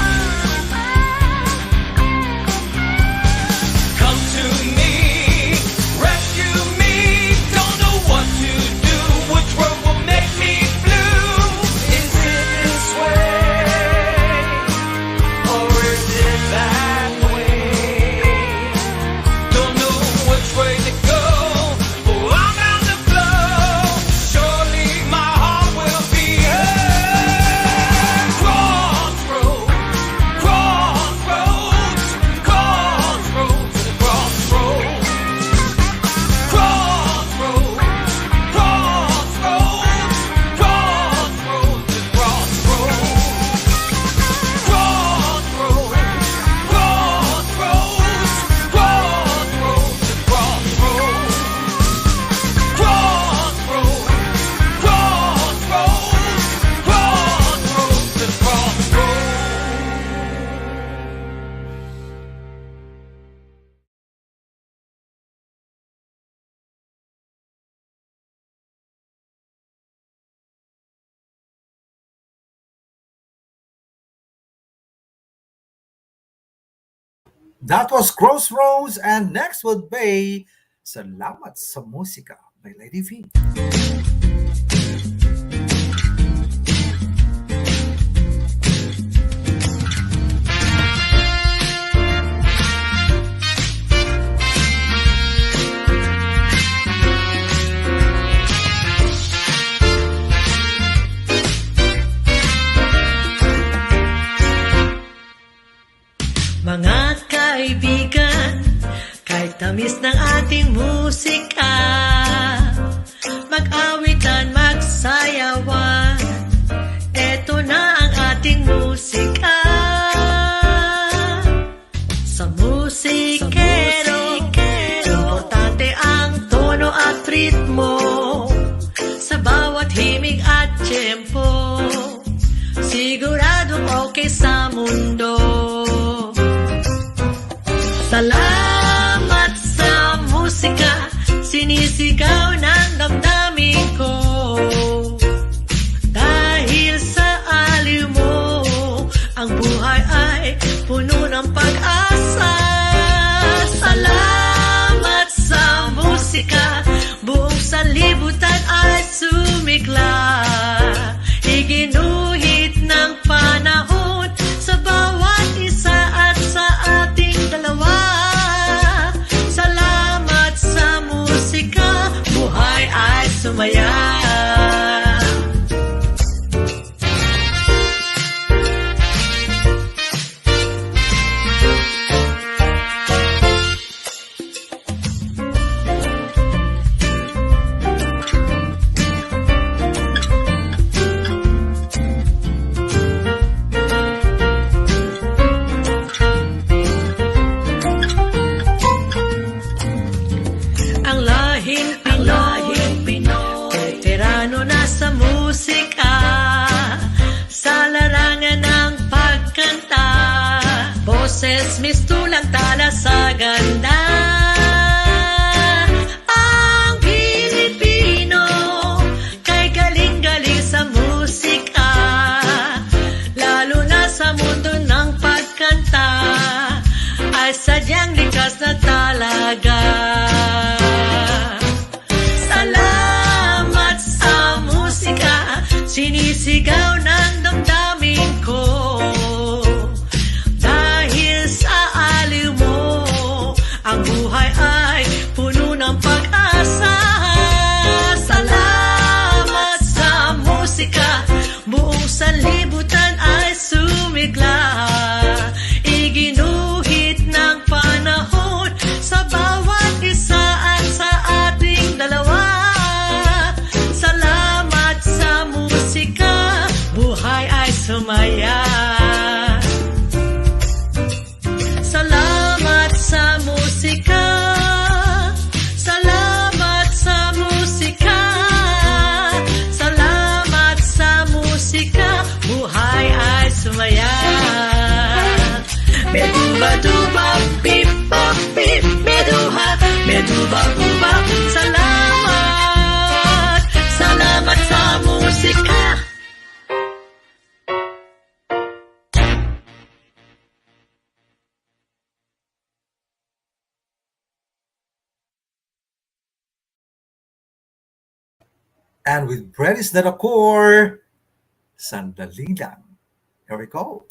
Come to me, rescue me. Don't know what to do. Which road will make me blue? Is it this way? Or is it that way? Don't know which That was Crossroads, and next would be Salamat sa Musika by Lady V. Mga kaibigan, kahit tamis ng ating musika, mag-awitan, magsayawan, eto na ang ating musika. Sa musikero, importante ang tono at ritmo, sa bawat himig at tempo, siguradong okay sa mundo. Salamat sa musika, sinisigaw ng damdamin ko. Dahil sa aliw mo, ang buhay ay puno ng pag-asa. Salamat sa musika, buong sanlibutan ay sumigla. Iginuhit ng panahon sa bawat isa at sa ating dalawa. Salamat sa musika, buhay ay sumaya. Ang lahing Pinoy, veterano na sa musika, sa larangan ng pagkanta, boses mistulang tala sa ganda. Ang Pilipino, kay galing-galing sa musika, lalo na sa mundo ng pagkanta, ay sadyang likas na talaga. Salamat sa musika, sinisigaw ng damdamin ko. Dahil sa aliw mo, ang buhay ay puno ng pag-asa. Salamat sa musika, buong sanlibutan ay sumigla. Iginuhit ng panahon sa bawat isa at sa ating dalawa. Salamat sa musika, buhay ay sumaya. Salamat sa musika, salamat sa musika, salamat sa musika, buhay ay sumaya. Meduba-duba, pip-pop-pip, meduba-buba, salamat, salamat sa musika. And with Brenis na core, Sandali Lang. Here we go.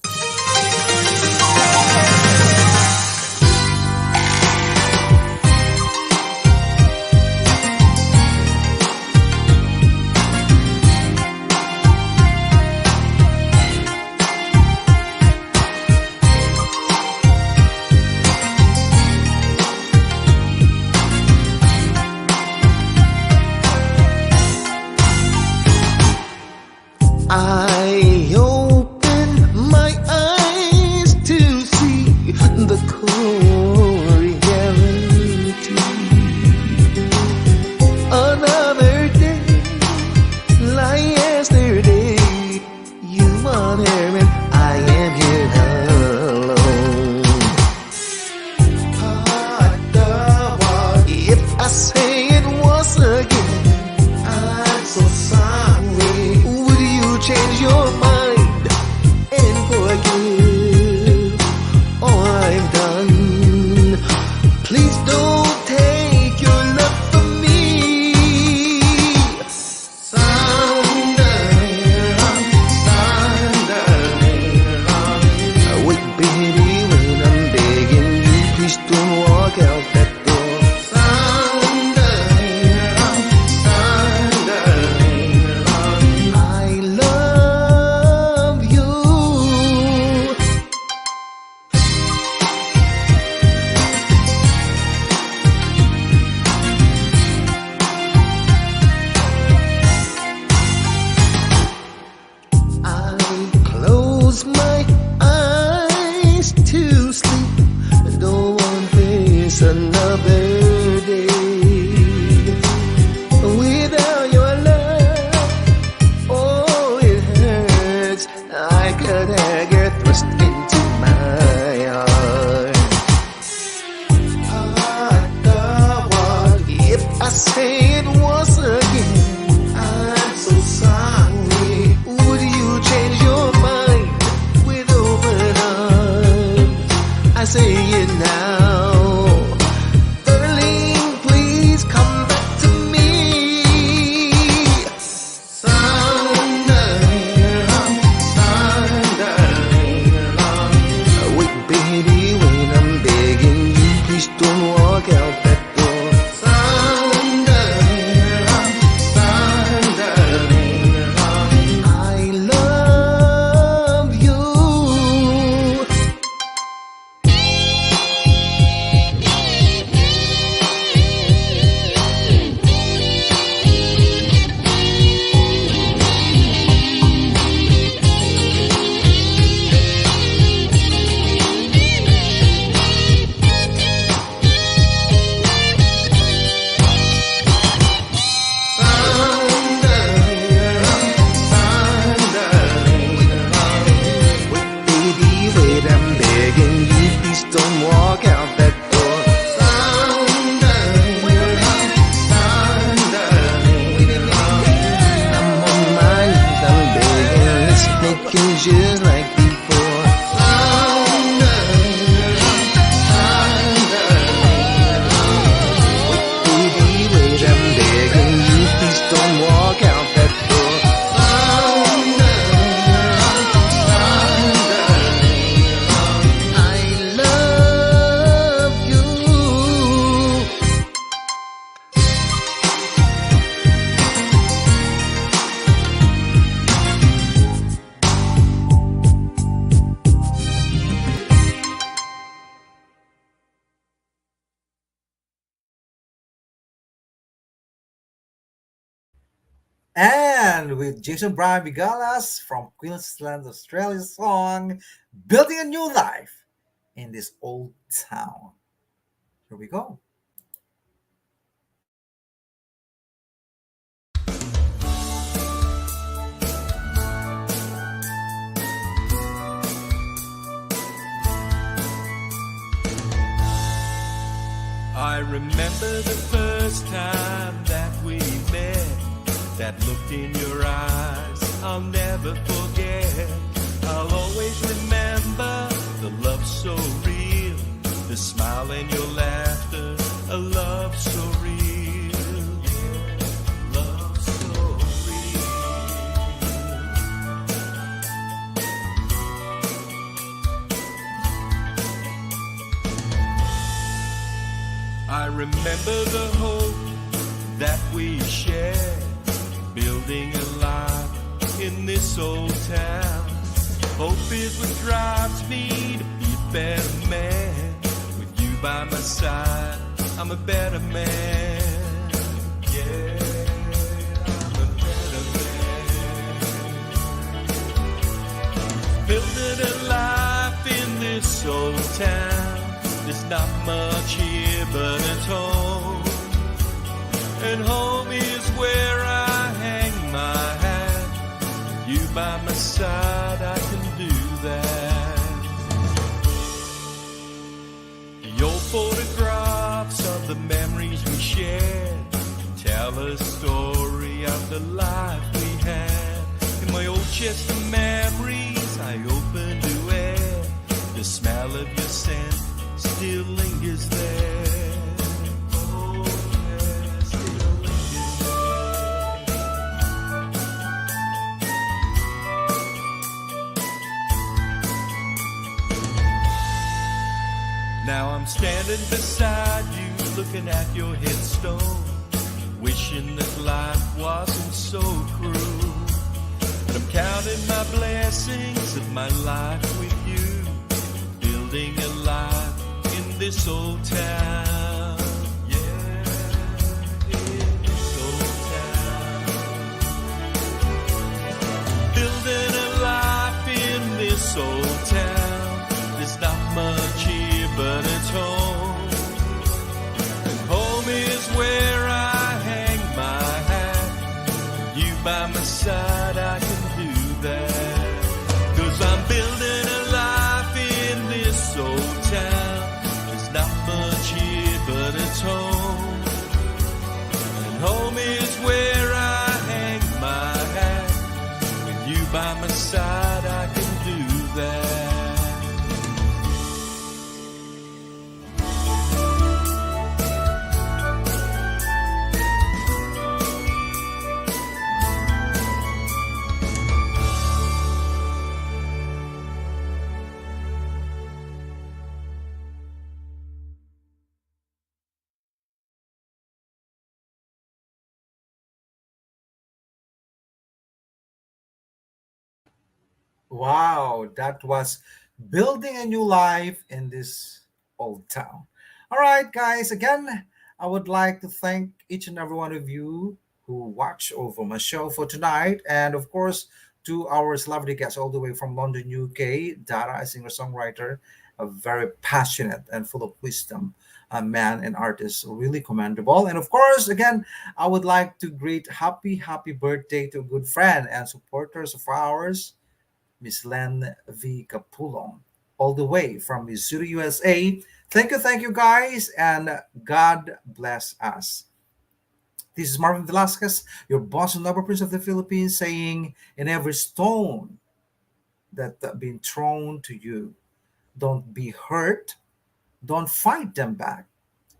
I open my eyes to see the core reality. Another day, like yesterday, you are there and I am here alone. If I say it once again, I'm so sorry. Would you change your mind and forgive all I've done? And with Jason Brian Vigalas from Queensland, Australia song Building a New Life in This Old Town. Here we go. I remember the first time that we met. That look in your eyes, I'll never forget. I'll always remember the love so real, the smile and your laughter, a love so real, yeah, love so real. I remember the hope that we shared, building a life in this old town. Hope is what drives me to be a better man. With you by my side, I'm a better man. Yeah, I'm a better man. Building a life in this old town. There's not much here but a home. And home is where I hang my hat. You by my side, I can do that. The old photographs of the memories we shared tell a story of the life we had. In my old chest of memories, I open to air. The smell of your scent still lingers there. Oh, yeah, still lingers there. Now I'm standing beside you, looking at your headstone, wishing that life wasn't so cruel. But I'm counting my blessings of my life with you, building a life in this old town, yeah, in this old town. Building a life in this old town. There's not much here but it's home. And home is where I hang my hat. You by my side, I can do that. 'Cause I'm building a life in this old town. Not much here but it's home. And home is where I hang my hat. With you by my side, I can do that. Wow, that was Building a New Life in This Old Town. All right, guys, again, I would like to thank each and every one of you who watch over my show for tonight. And of course, to our celebrity guests all the way from London, UK, Dara, a singer songwriter, a very passionate and full of wisdom. A man and artist, really commendable. And of course, again, I would like to greet happy birthday to a good friend and supporters of ours, Miss Len V. Capulong, all the way from Missouri, USA. Thank you, guys, and God bless us. This is Marvin Velasquez, your boss and lover prince of the Philippines, saying, in every stone that been thrown to you, don't be hurt, don't fight them back.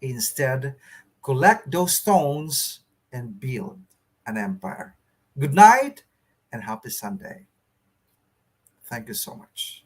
Instead, collect those stones and build an empire. Good night and happy Sunday. Thank you so much.